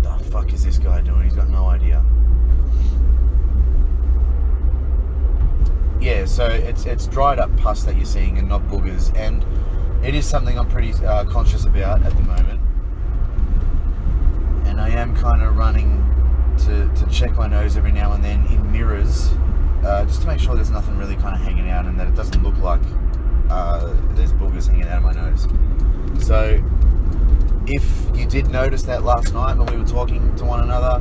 What the fuck is this guy doing? He's got no idea. Yeah, so it's dried up pus that you're seeing and not boogers, and it is something I'm pretty conscious about at the moment. And I am kind of running to check my nose every now and then in mirrors, just to make sure there's nothing really kind of hanging out, and that it doesn't look like there's boogers hanging out of my nose. So if you did notice that last night when we were talking to one another,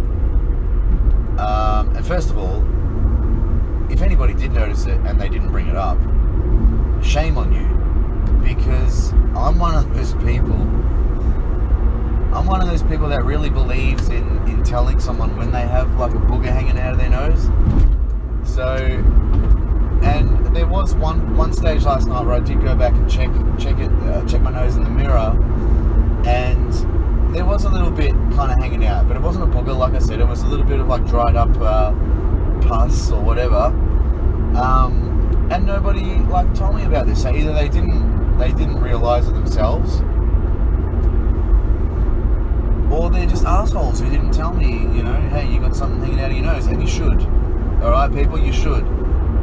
and first of all, if anybody did notice it and they didn't bring it up, shame on you, because I'm one of those people that really believes in telling someone when they have like a booger hanging out of their nose. So, and there was one stage last night where I did go back and check my nose in the mirror, and there was a little bit kind of hanging out, but it wasn't a booger, like I said. It was a little bit of like dried up pus or whatever, and nobody like told me about this. So either they didn't realize it themselves, or they're just assholes who didn't tell me, hey, you got something hanging out of your nose, and you should. All right, people, you should.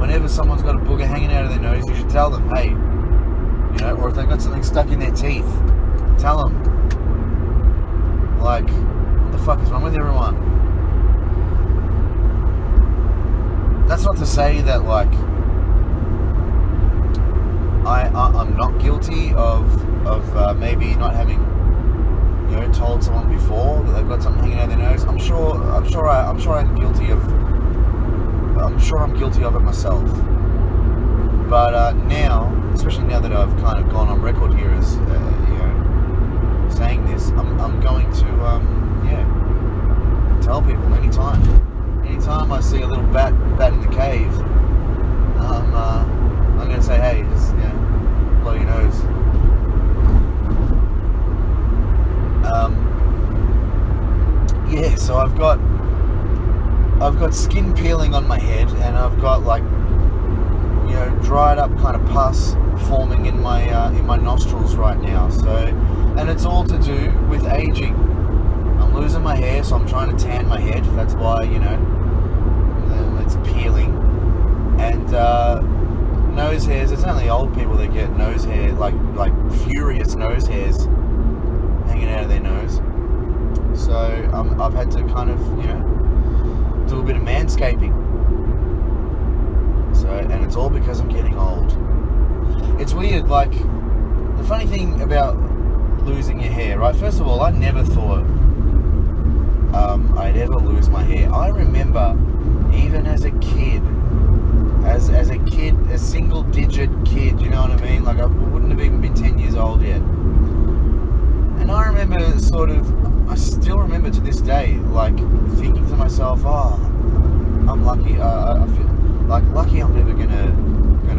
Whenever someone's got a booger hanging out of their nose, you should tell them, hey, or if they've got something stuck in their teeth, tell them. Like, what the fuck is wrong with everyone? That's not to say that, like, I'm not guilty of maybe not having, told someone before that they've got something hanging out of their nose. I'm sure I'm guilty of it myself. But now, especially now that I've kind of gone on record here as saying this, I'm going to tell people anytime I see a little bat in the cave, I'm going to say, hey, just blow your nose. So I've got skin peeling on my head, and I've got like dried up kind of pus forming in my nostrils right now. So, and it's all to do with aging. I'm losing my hair, so I'm trying to tan my head. That's why it's peeling. And nose hairs. It's only old people that get nose hair, like furious nose hairs hanging out of their nose. So I've had to kind of do a bit of manscaping. So, and it's all because I'm getting old. It's weird, like, the funny thing about losing your hair, right? First of all, I never thought I'd ever lose my hair. I remember, even as a kid, as a kid, a single-digit kid, you know what I mean? Like, I wouldn't have even been 10 years old yet. And I remember I still remember to this day, like, thinking to myself, I'm lucky. I feel like lucky I'm never gonna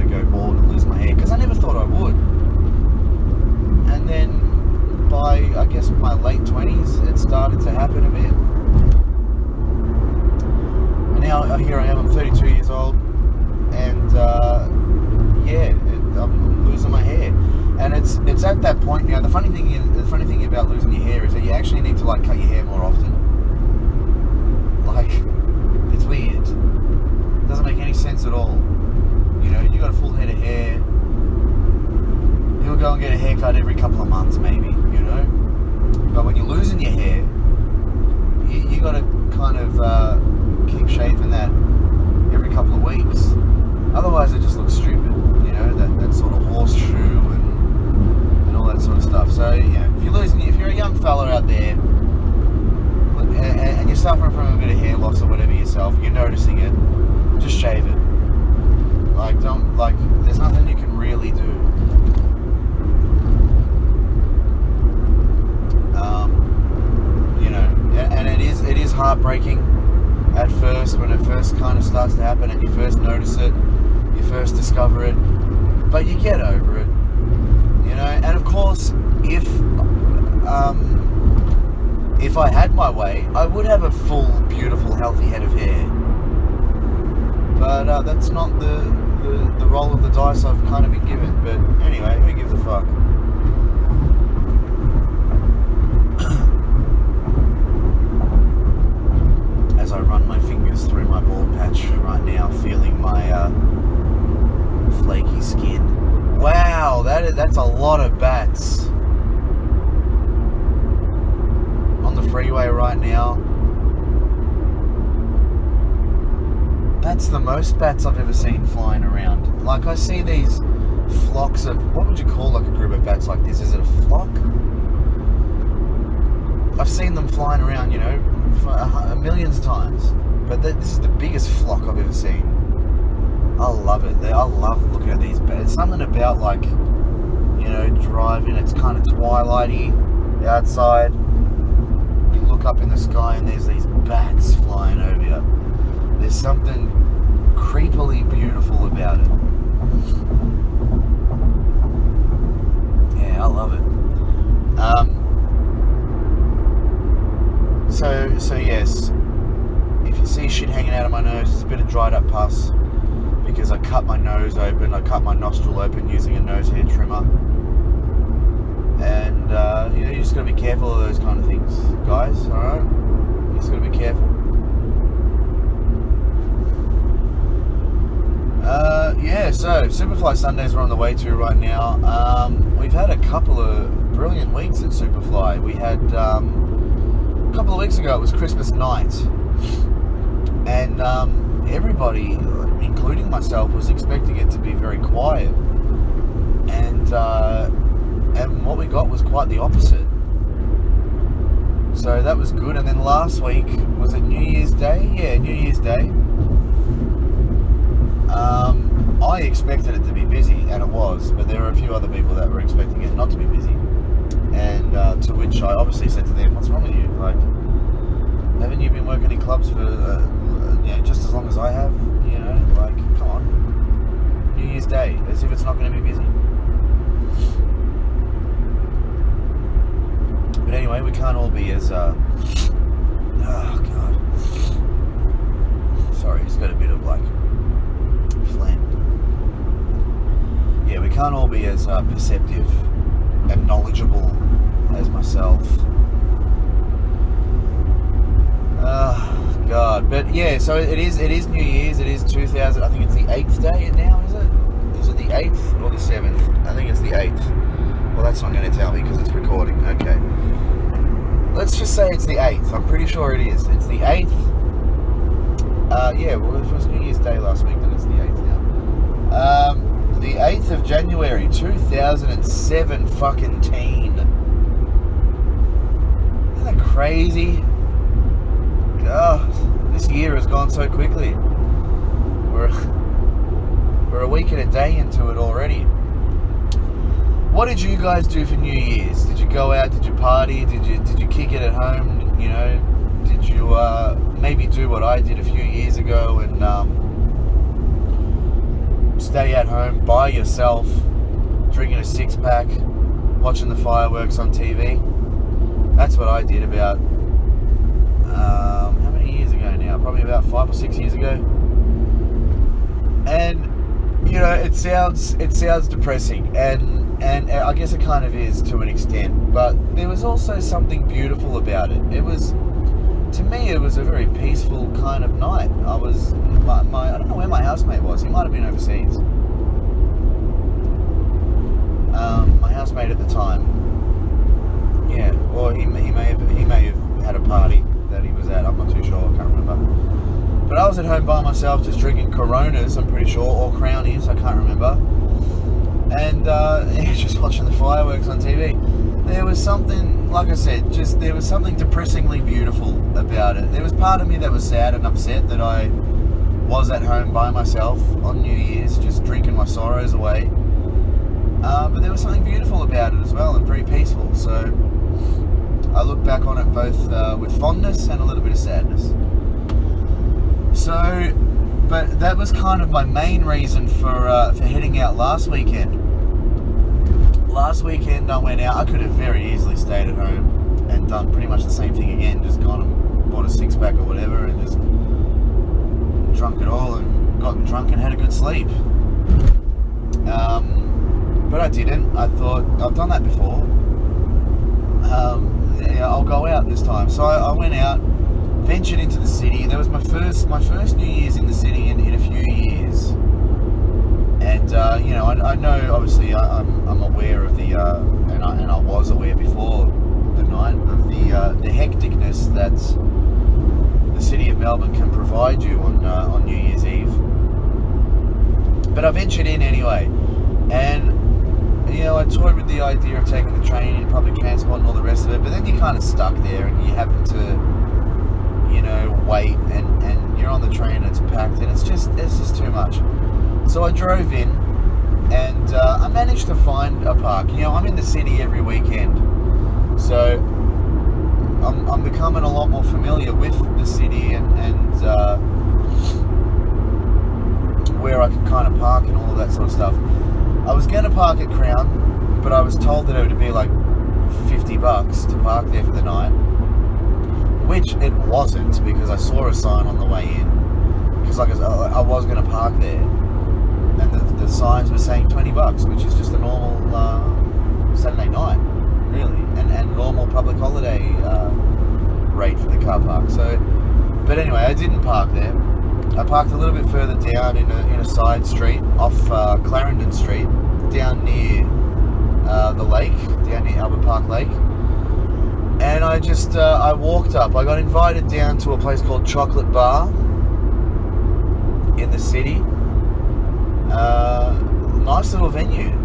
go bald and lose my hair, because I never thought I would. And then by, I guess, my late 20s, it started to happen a bit. And now here I am. I'm 32 years old, and I'm losing my hair. And it's at that point now. The funny thing about losing your hair is that you actually need to cut your hair more often. Like, it's weird. It doesn't make any sense at all. You got a full head of hair. You'll go and get a haircut every couple of months, maybe. But when you're losing your hair, you got to kind of keep shaving that every couple of weeks. Otherwise, it just looks stupid. That sort of horseshoe and all that sort of stuff. So if you're a young fella out there and you're suffering from a bit of hair loss or whatever yourself, you're noticing it, just shave it. There's nothing you can really do. And it is heartbreaking at first, when it first kind of starts to happen and you first notice it, you first discover it, but you get over it. And of course, if I had my way, I would have a full, beautiful, healthy head of hair. But that's not the roll of the dice I've kind of been given. But anyway, who gives a fuck? As I run my fingers through my bald patch right now, feeling my flaky skin. Wow, that's a lot of bats on the freeway right now. That's the most bats I've ever seen flying around. Like, I see these flocks of, what would you call like a group of bats like this? Is it a flock? I've seen them flying around, millions of times. But this is the biggest flock I've ever seen. I love it. I love looking at these bats. It's something about, like, driving. It's kind of twilighty outside. You look up in the sky and there's these bats flying over you. There's something creepily beautiful about it. Yeah, I love it. So yes, if you see shit hanging out of my nose, it's a bit of dried up pus, because I cut my nose open, I cut my nostril open using a nose hair trimmer. And you just gotta be careful of those kind of things, guys, alright? You just gotta be careful. So Supafly Sundays we're on the way to right now. We've had a couple of brilliant weeks at Supafly. We had a couple of weeks ago, it was Christmas night, and everybody, including myself, was expecting it to be very quiet, and what we got was quite the opposite. So that was good. And then last week, was it New Year's Day? Yeah, New Year's Day. I expected it to be busy, and it was, but there were a few other people that were expecting it not to be busy. And to which I obviously said to them, "What's wrong with you? Like, haven't you been working in clubs for just as long as I have? You know, like, come on, New Year's Day, as if it's not going to be busy." But anyway, we can't all be as oh god, sorry, he's got a bit of like phlegm. Yeah, we can't all be as perceptive and knowledgeable as myself. God, but yeah, so it is New Year's. It is 2000. I think it's the 8th day now. Is it? Is it the 8th or the 7th? I think it's the 8th. Well, that's not going to tell me because it's recording. Okay, let's just say it's the 8th. I'm pretty sure it is. It's the 8th. Yeah. Well, if it was New Year's Day last week, then it's the 8th now. The 8th of January, 2007 fucking teen. Isn't that crazy? God, this year has gone so quickly. We're a week and a day into it already. What did you guys do for New Year's? Did you go out? Did you party? Did you kick it at home? You know, did you maybe do what I did a few years ago and stay at home by yourself, drinking a 6-pack, watching the fireworks on TV? That's what I did about how many years ago now? Probably about 5 or 6 years ago. And you know, it sounds depressing, and I guess it kind of is to an extent, but there was also something beautiful about it. It was, to me, it was a very peaceful kind of night. I was, I don't know where my housemate was. He might have been overseas. My housemate at the time, yeah, or he may have had a party that he was at. I'm not too sure. I can't remember. But I was at home by myself, just drinking Coronas, I'm pretty sure, or Crownies, I can't remember. And just watching the fireworks on TV. There was something, like I said, there was something depressingly beautiful about it. There was part of me that was sad and upset that I was at home by myself on New Year's, just drinking my sorrows away. But there was something beautiful about it as well, and very peaceful. So I look back on it both with fondness and a little bit of sadness. So, but that was kind of my main reason for heading out last weekend. Last weekend I went out. I could have very easily stayed at home and done pretty much the same thing again. Just gone and bought a 6-pack or whatever and just drunk it all and gotten drunk and had a good sleep. But I didn't. I thought, I've done that before. Yeah, I'll go out this time. So I went out, ventured into the city. That was my first New Year's in the city in a few years. And you know, I know obviously I'm aware of the and I was aware before the night of the hecticness that the city of Melbourne can provide you on New Year's Eve. But I ventured in anyway, and you know, I toyed with the idea of taking the train and public transport and all the rest of it. But then you're kind of stuck there, and you happen to, you know, wait, and you're on the train and it's packed, and it's just too much. So I drove in, and I managed to find a park. You know, I'm in the city every weekend, so I'm becoming a lot more familiar with the city and where I can kind of park and all of that sort of stuff. I was going to park at Crown, but I was told that it would be like $50 to park there for the night, which it wasn't, because I saw a sign on the way in, because like I was going to park there, and the signs were saying $20, which is just a normal Saturday night, really, and normal public holiday rate for the car park. So, but anyway, I didn't park there. I parked a little bit further down in a side street off Clarendon Street, down near the lake, down near Albert Park Lake. And I walked up. I got invited down to a place called Chocolate Bar in the city. Nice little venue.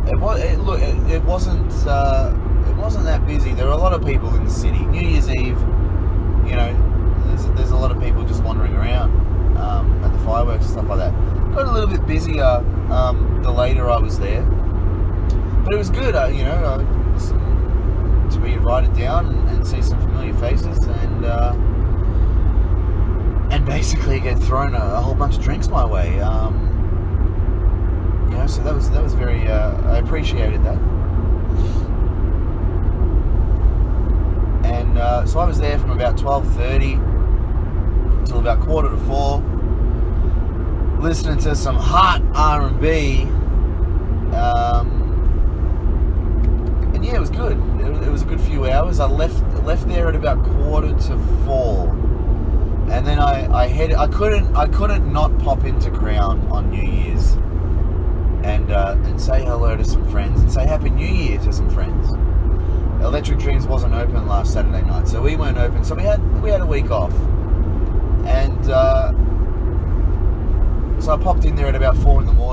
It wasn't that busy. There were a lot of people in the city. New Year's Eve, there's a lot of people just wandering around at the fireworks and stuff like that. Got a little bit busier the later I was there, but it was good. To be invited down and see some familiar faces and basically get thrown a whole bunch of drinks my way. So that was very. I appreciated that. And so I was there from about 12:30 till about 3:45, listening to some hot R&B. And yeah, it was good. It was a good few hours. I left there at about 3:45, and then I couldn't not pop into Crown on New Year's and say hello to some friends and say Happy New Year to some friends. Electric Dreams wasn't open last Saturday night, so we weren't open. So we had a week off, and so I popped in there at about 4 a.m, a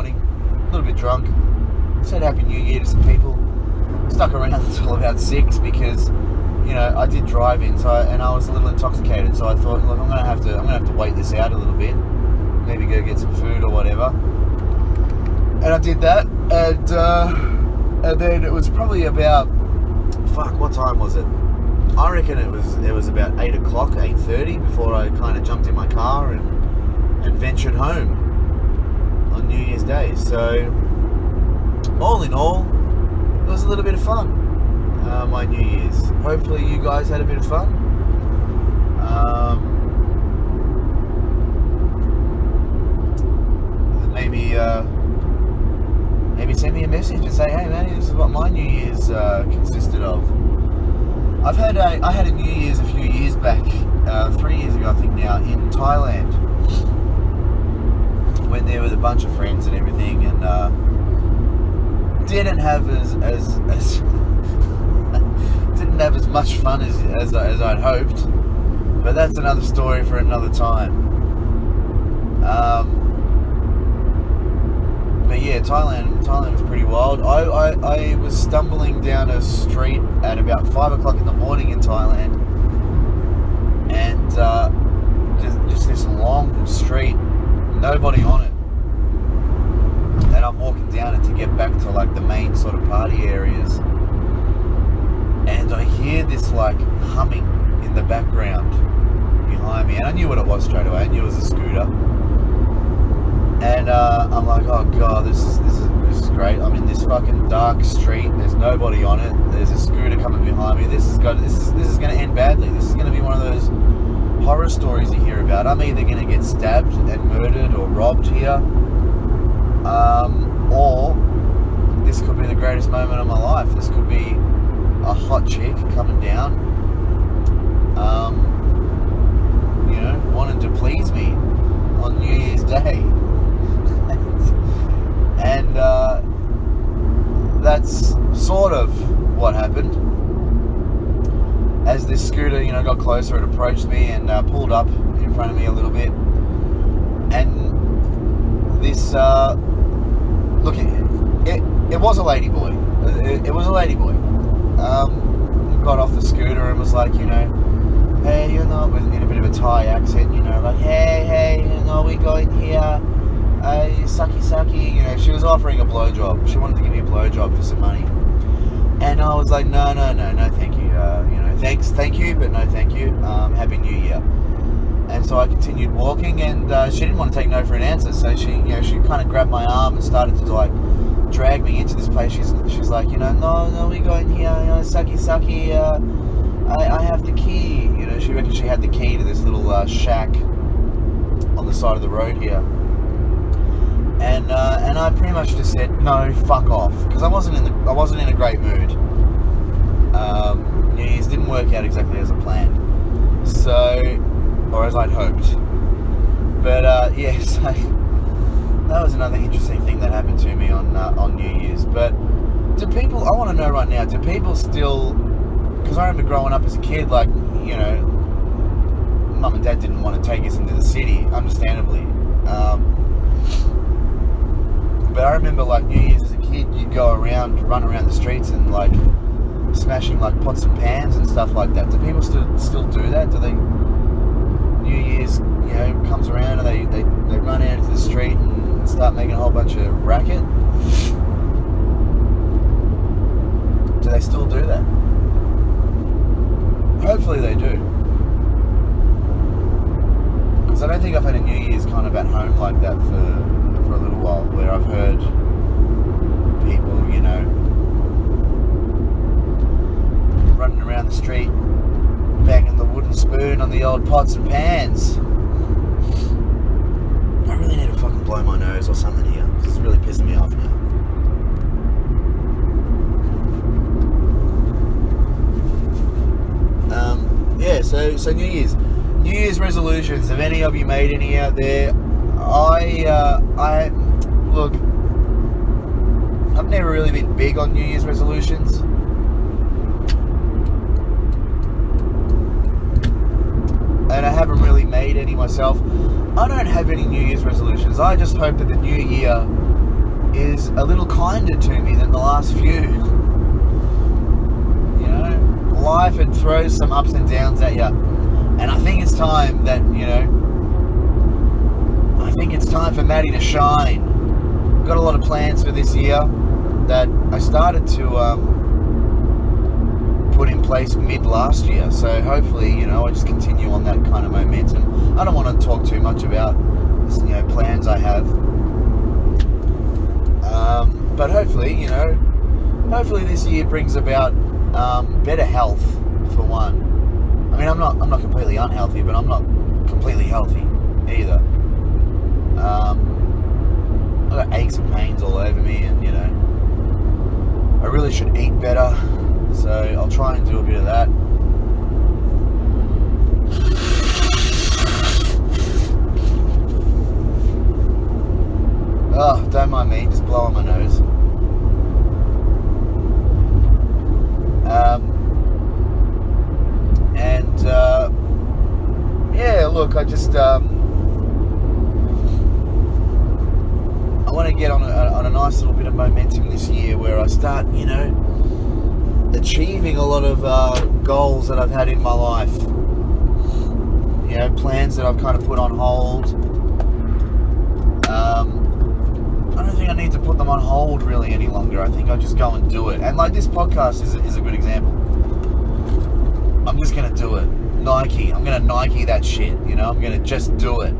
little bit drunk. Said Happy New Year to some people. Stuck around until about 6 because I did drive in, and I was a little intoxicated. So I thought, look, I'm gonna have to wait this out a little bit, maybe go get some food or whatever. And I did that, and then it was probably about what time was it? I reckon it was about 8 o'clock, 8:30 before I kind of jumped in my car and ventured home on New Year's Day. So all in all, it was a little bit of fun, my New Year's. Hopefully you guys had a bit of fun. Maybe send me a message and say, hey man, this is what my New Year's consisted of. I had a New Year's a few years back, 3 years ago I think now, in Thailand. Went there with a bunch of friends and everything, and didn't have as didn't have as much fun as I'd hoped, but that's another story for another time. But yeah, Thailand was pretty wild. I was stumbling down a street at about 5 o'clock in the morning in Thailand, and just this long street, nobody on it. And I'm walking down it to get back to like the main sort of party areas, and I hear this like humming in the background behind me, and I knew what it was straight away. I knew it was a scooter, and I'm like, oh god, this is great. I'm in this fucking dark street. There's nobody on it. There's a scooter coming behind me. This is going to end badly. This is going to be one of those horror stories you hear about. I'm either going to get stabbed and murdered or robbed here. Or this could be the greatest moment of my life. This could be a hot chick coming down, wanting to please me on New Year's Day. And that's sort of what happened. As this scooter, got closer, it approached me and pulled up in front of me a little bit. And this, it was a lady boy. It was a lady boy. Got off the scooter and was like, hey, in a bit of a Thai accent, like, hey, we going here, sucky. She was offering a blowjob. She wanted to give me a blowjob for some money. And I was like, no, thank you. Thank you, but no thank you. Happy New Year. And so I continued walking, and she didn't want to take no for an answer. So she kind of grabbed my arm and started to like drag me into this place. She's like, no, we going here, sucky. I have the key. She reckoned she had the key to this little shack on the side of the road here. And I pretty much just said, no, fuck off, because I wasn't in a great mood. New Year's didn't work out exactly as I planned, or as I'd hoped. But so that was another interesting thing that happened to me on New Year's. But do people, I want to know right now, do people still, because I remember growing up as a kid, like, you know, Mum and Dad didn't want to take us into the city, understandably. But I remember, like, New Year's as a kid, you'd go around, run around the streets and, like, smashing, like, pots and pans and stuff like that. Do people still do that? Do they, New Year's, you know, comes around and they run out into the street and start making a whole bunch of racket? Do they still do that? Hopefully they do. Because I don't think I've had a New Year's kind of at home like that for a little while, where I've heard people, you know, running around the street, banging the wooden spoon on the old pots and pans. I really need to fucking blow my nose or something here. This is really pissing me off now. Yeah, so New Year's resolutions. Have any of you made any out there? I look, I've never really been big on New Year's resolutions. And I haven't really made any myself. I don't have any New Year's resolutions. I just hope that the new year is a little kinder to me than the last few. You know, life, it throws some ups and downs at you. And I think it's time that, you know, I think it's time for Matty to shine. Got a lot of plans for this year that I started to put in place mid last year. So hopefully, you know, I just continue on that kind of momentum. I don't want to talk too much about, you know, plans I have. But hopefully, you know, hopefully this year brings about better health, for one. I mean, I'm not completely unhealthy, but I'm not completely healthy either. I've got aches and pains all over me, and, you know, I really should eat better, so I'll try and do a bit of that. Oh, don't mind me, just blowing my nose. Yeah, look, I just I want to get on a nice little bit of momentum this year, where I start, you know, achieving a lot of goals that I've had in my life. You know, plans that I've kind of put on hold. I don't think I need to put them on hold really any longer. I think I just go and do it. And like this podcast is a good example. I'm just going to do it. Nike. I'm going to Nike that shit, you know? I'm going to just do it.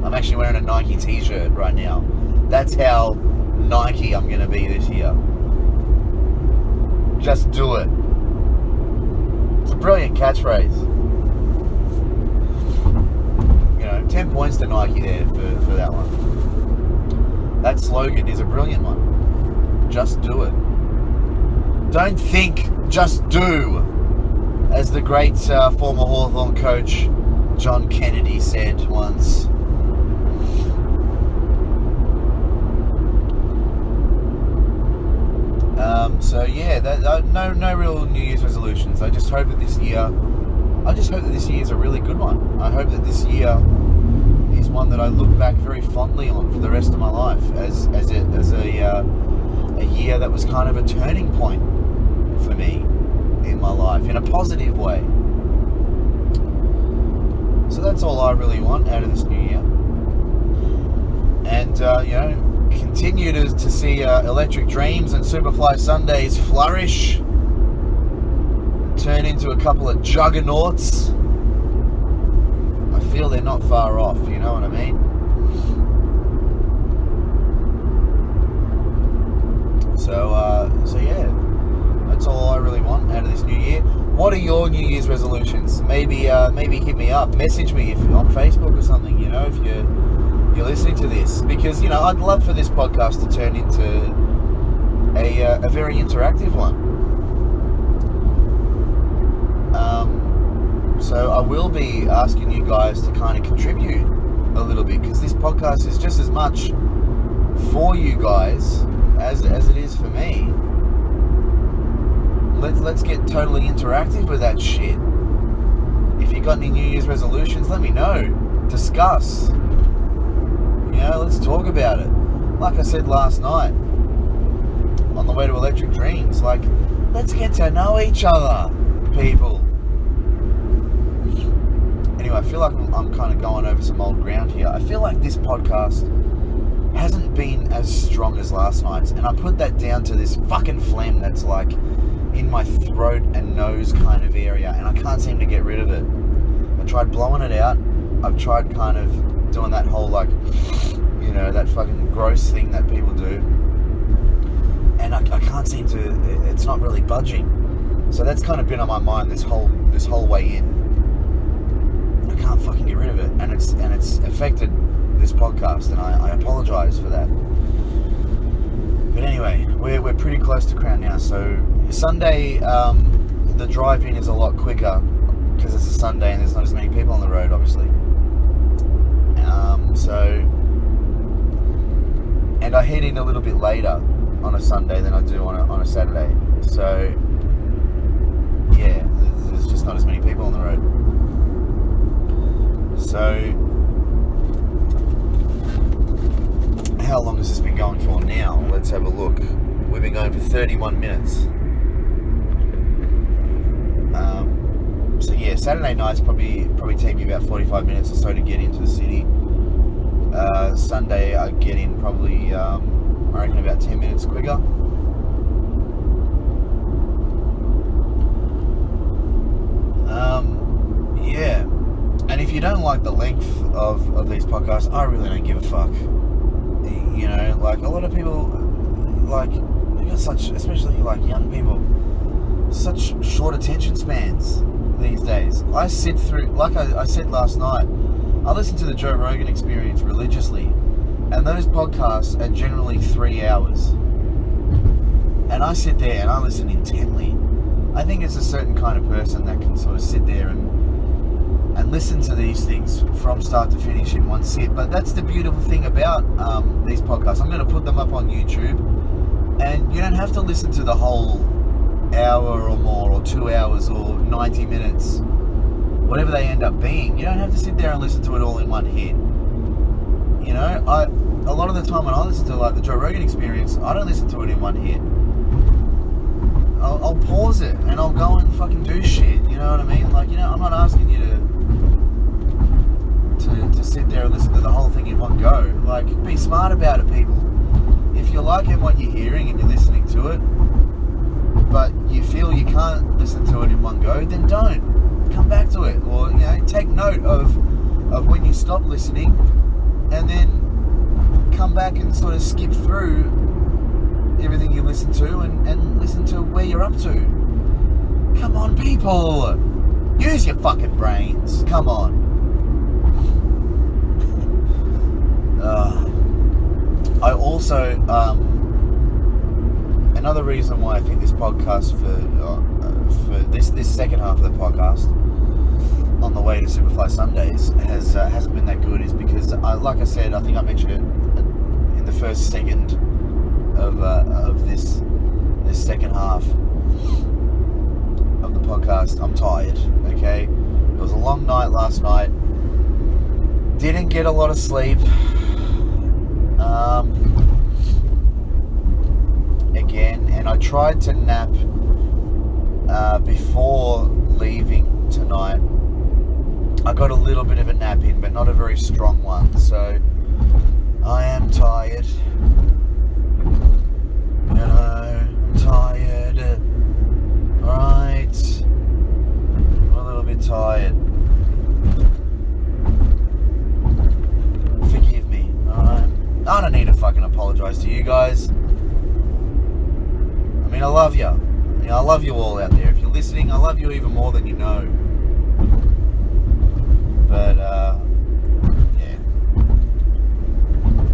I'm actually wearing a Nike t-shirt right now. That's how Nike I'm going to be this year. Just do it. It's a brilliant catchphrase. You know, 10 points to Nike there for that one. That slogan is a brilliant one. Just do it. Don't think, just do. As the great former Hawthorn coach John Kennedy said once. So yeah, no real New Year's resolutions. I just hope that this year is a really good one. I hope that this year is one that I look back very fondly on for the rest of my life as a year that was kind of a turning point for me in my life in a positive way. So that's all I really want out of this new year. And you know, continue to see Electric Dreams and Supafly Sundays flourish, turn into a couple of juggernauts. I feel they're not far off, you know what I mean? So yeah, that's all I really want out of this new year. What are your New Year's resolutions? Maybe hit me up, message me if you're on Facebook or something, you know, if you're listening to this, because, you know, I'd love for this podcast to turn into a very interactive one. So I will be asking you guys to kind of contribute a little bit, because this podcast is just as much for you guys as it is for me. Let's get totally interactive with that shit. If you got any New Year's resolutions, let me know. Discuss. Let's talk about it. Like I said last night on the way to Electric Dreams, like, let's get to know each other, people. Anyway, I feel like I'm kind of going over some old ground here. I feel like this podcast hasn't been as strong as last night's, and I put that down to this fucking phlegm that's like in my throat and nose kind of area, and I can't seem to get rid of it. I tried blowing it out. I've tried kind of doing that whole, like, that fucking gross thing that people do, and I can't seem to. It's not really budging. So that's kind of been on my mind this whole way in. I can't fucking get rid of it, and it's affected this podcast, and I apologise for that. But anyway, we're pretty close to Crown now. So Sunday, the drive-in is a lot quicker because it's a Sunday and there's not as many people on the road, obviously. And I head in a little bit later on a Sunday than I do on a Saturday. So yeah, there's just not as many people on the road. So how long has this been going for now? Let's have a look. We've been going for 31 minutes. So yeah, Saturday night's probably take me about 45 minutes or so to get into the city. Sunday I get in probably, I reckon, about 10 minutes quicker. Yeah. And if you don't like the length of these podcasts, I really don't give a fuck. Like, a lot of people, like, they got such, especially like young people, such short attention spans these days. I sit through, like I said last night, I listen to the Joe Rogan Experience religiously, and those podcasts are generally 3 hours. And I sit there and I listen intently. I think it's a certain kind of person that can sort of sit there and listen to these things from start to finish in one sit. But that's the beautiful thing about these podcasts. I'm going to put them up on YouTube, and you don't have to listen to the whole hour or more, or 2 hours, or 90 minutes, whatever they end up being. You don't have to sit there and listen to it all in one hit. A lot of the time when I listen to, like, the Joe Rogan Experience, I don't listen to it in one hit. I'll pause it and I'll go and fucking do shit. You know what I mean? Like, I'm not asking you to sit there and listen to the whole thing in one go. Like, be smart about it, people. If you're liking what you're hearing and you're listening to it, but you feel you can't listen to it in one go, then don't. Come back to it, or take note of when you stop listening, and then come back and sort of skip through everything you listen to and listen to where you're up to. Come on, people, use your fucking brains. Come on. I also another reason why I think this podcast for this second half of the podcast on the way to Supafly Sundays hasn't been that good is because, like I said, I think I mentioned it in the first second of this second half of the podcast. I'm tired. Okay, it was a long night last night. Didn't get a lot of sleep. Again, and I tried to nap before leaving tonight. I got a little bit of a nap in, but not a very strong one, so I am tired. I'm tired. Right. I'm a little bit tired. Forgive me, alright? I don't need to fucking apologise to you guys. I mean, I love you. I love you all out there. If you're listening, I love you even more than you know. But, yeah.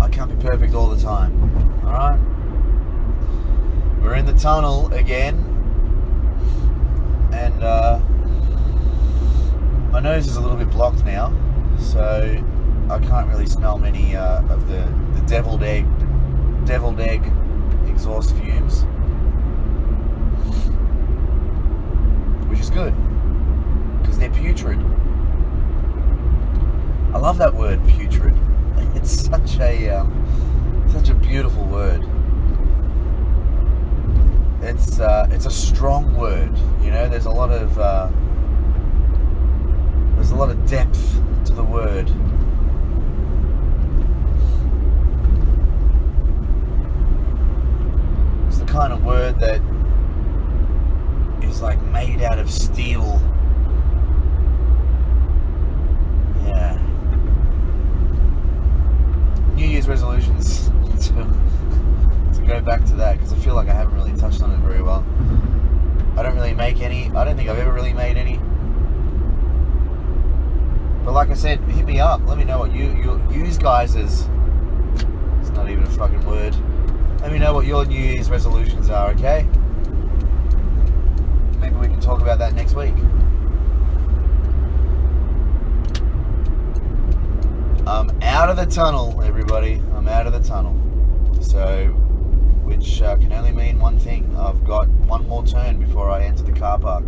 I can't be perfect all the time. Alright? We're in the tunnel again. And, my nose is a little bit blocked now. So, I can't really smell many of the deviled egg exhaust fumes, which is good because they're putrid. I love that word, putrid. It's such a beautiful word. It's a strong word. You know, there's a lot of depth to the word. It's the kind of word that is like made out of steel. Yeah. New Year's resolutions to go back to that, because I feel like I haven't really touched on it very well. I don't really make any. I don't think I've ever really made any. But like I said, hit me up. Let me know what you guys is. It's not even a fucking word. Let me know what your New Year's resolutions are, okay? Maybe we can talk about that next week. I'm out of the tunnel, everybody. I'm out of the tunnel. So, which can only mean one thing. I've got one more turn before I enter the car park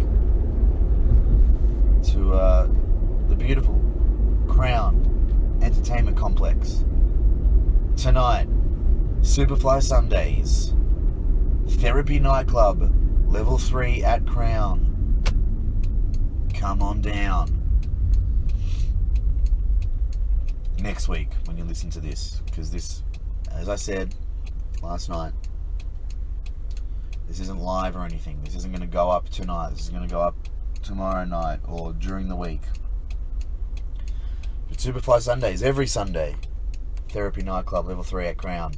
to the beautiful Crown Entertainment Complex. Tonight, Supafly Sundays, Therapy Nightclub, Level 3 at Crown. Come on down. Next week, when you listen to this, because this, as I said last night, this isn't live or anything. This isn't going to go up tonight. This is going to go up tomorrow night or during the week. But Supafly Sundays, every Sunday, Therapy Nightclub, Level 3 at Crown,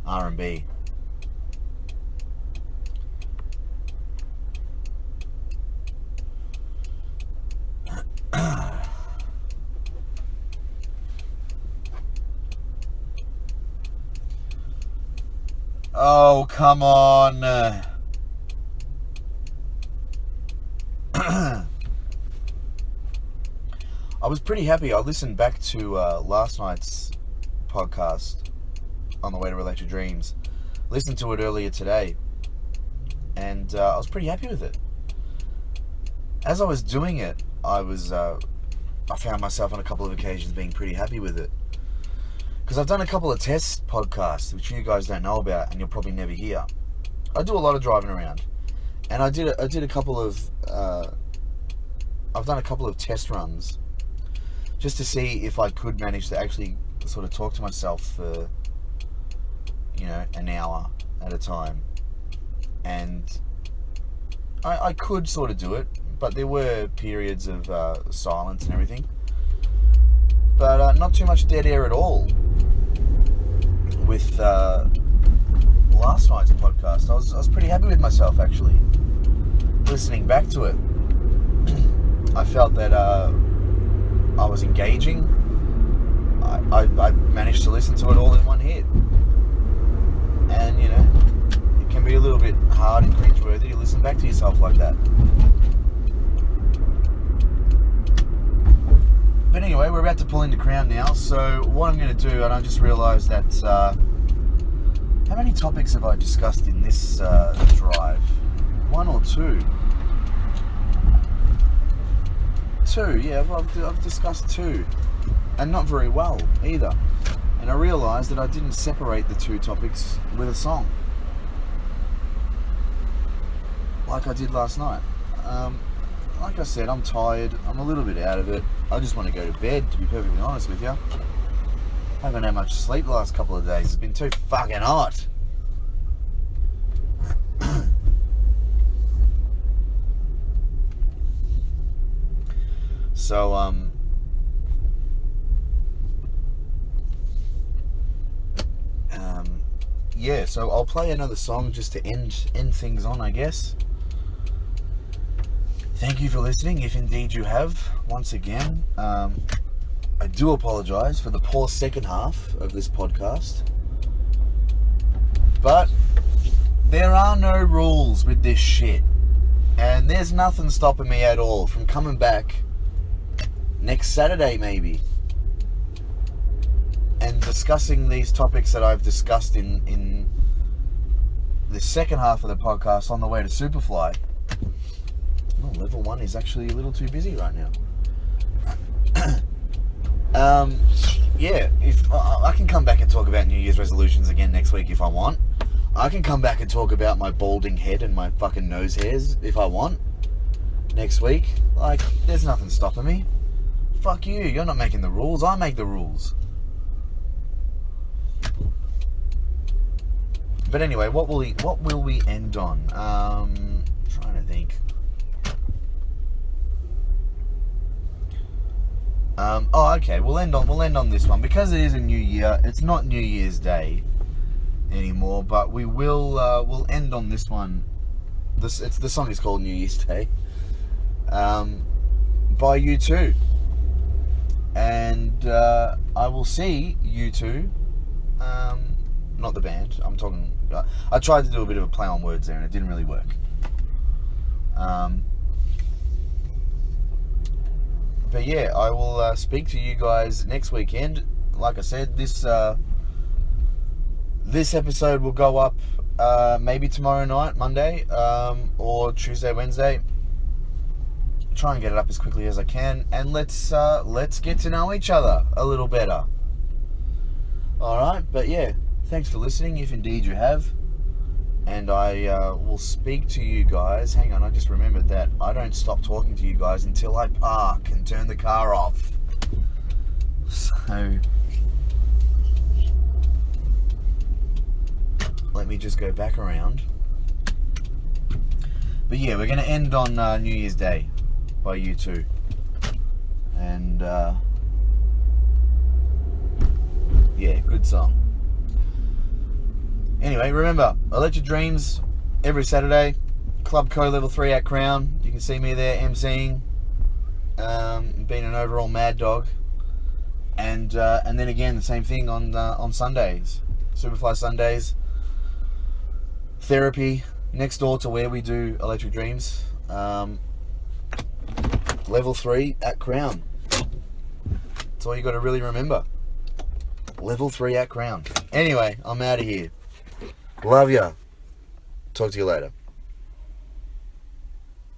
R&B. Oh, come on. I was pretty happy. I listened back to last night's podcast on the way to Electric Dreams. Listened to it earlier today, and I was pretty happy with it. As I was doing it, I found myself on a couple of occasions being pretty happy with it. Because I've done a couple of test podcasts, which you guys don't know about, and you'll probably never hear. I do a lot of driving around, and I did a couple of, I've done a couple of test runs, just to see if I could manage to actually sort of talk to myself for, you know, an hour at a time. And I could sort of do it, but there were periods of silence and everything. But not too much dead air at all. With last night's podcast, I was pretty happy with myself, actually. Listening back to it, I felt that I was engaging. I managed to listen to it all in one hit. And, you know, it can be a little bit hard and cringeworthy to listen back to yourself like that. But anyway, we're about to pull into Crown now, so what I'm going to do, and I just realised that, how many topics have I discussed in this drive? One or two? Two, yeah, I've discussed two, and not very well either. And I realised that I didn't separate the two topics with a song, like I did last night. Like I said, I'm tired. I'm a little bit out of it. I just want to go to bed, to be perfectly honest with you. I haven't had much sleep the last couple of days. It's been too fucking hot. So, yeah, so I'll play another song just to end things on, I guess. Thank you for listening, if indeed you have, once again. I do apologise for the poor second half of this podcast. But there are no rules with this shit. And there's nothing stopping me at all from coming back next Saturday, maybe, and discussing these topics that I've discussed in the second half of the podcast on the way to Supafly. Oh, level 1 is actually a little too busy right now. Yeah, if I can come back and talk about New Year's resolutions again next week if I want. I can come back and talk about my balding head and my fucking nose hairs if I want next week. Like, there's nothing stopping me. Fuck you, you're not making the rules, I make the rules. But anyway, what will we end on? Trying to think. Okay, we'll end on this one because it is a new year. It's not New Year's Day anymore, but we'll end on this one. The song is called New Year's Day, by U2, and I will see U2. Not the band. I'm talking. I tried to do a bit of a play on words there, and it didn't really work. But yeah, I will speak to you guys next weekend. Like I said, this episode will go up maybe tomorrow night, Monday, or Tuesday, Wednesday. Try and get it up as quickly as I can, and let's get to know each other a little better. All right, but yeah, thanks for listening, if indeed you have. And I will speak to you guys. Hang on, I just remembered that I don't stop talking to you guys until I park and turn the car off. So let me just go back around. But yeah, we're going to end on New Year's Day by U2. And yeah, good song. Anyway, remember, Electric Dreams every Saturday. Club Co Level 3 at Crown. You can see me there emceeing, being an overall mad dog. And then again, the same thing on Sundays. Supafly Sundays. Therapy next door to where we do Electric Dreams. Level 3 at Crown. That's all you got to really remember. Level 3 at Crown. Anyway, I'm out of here. Love ya. Talk to you later.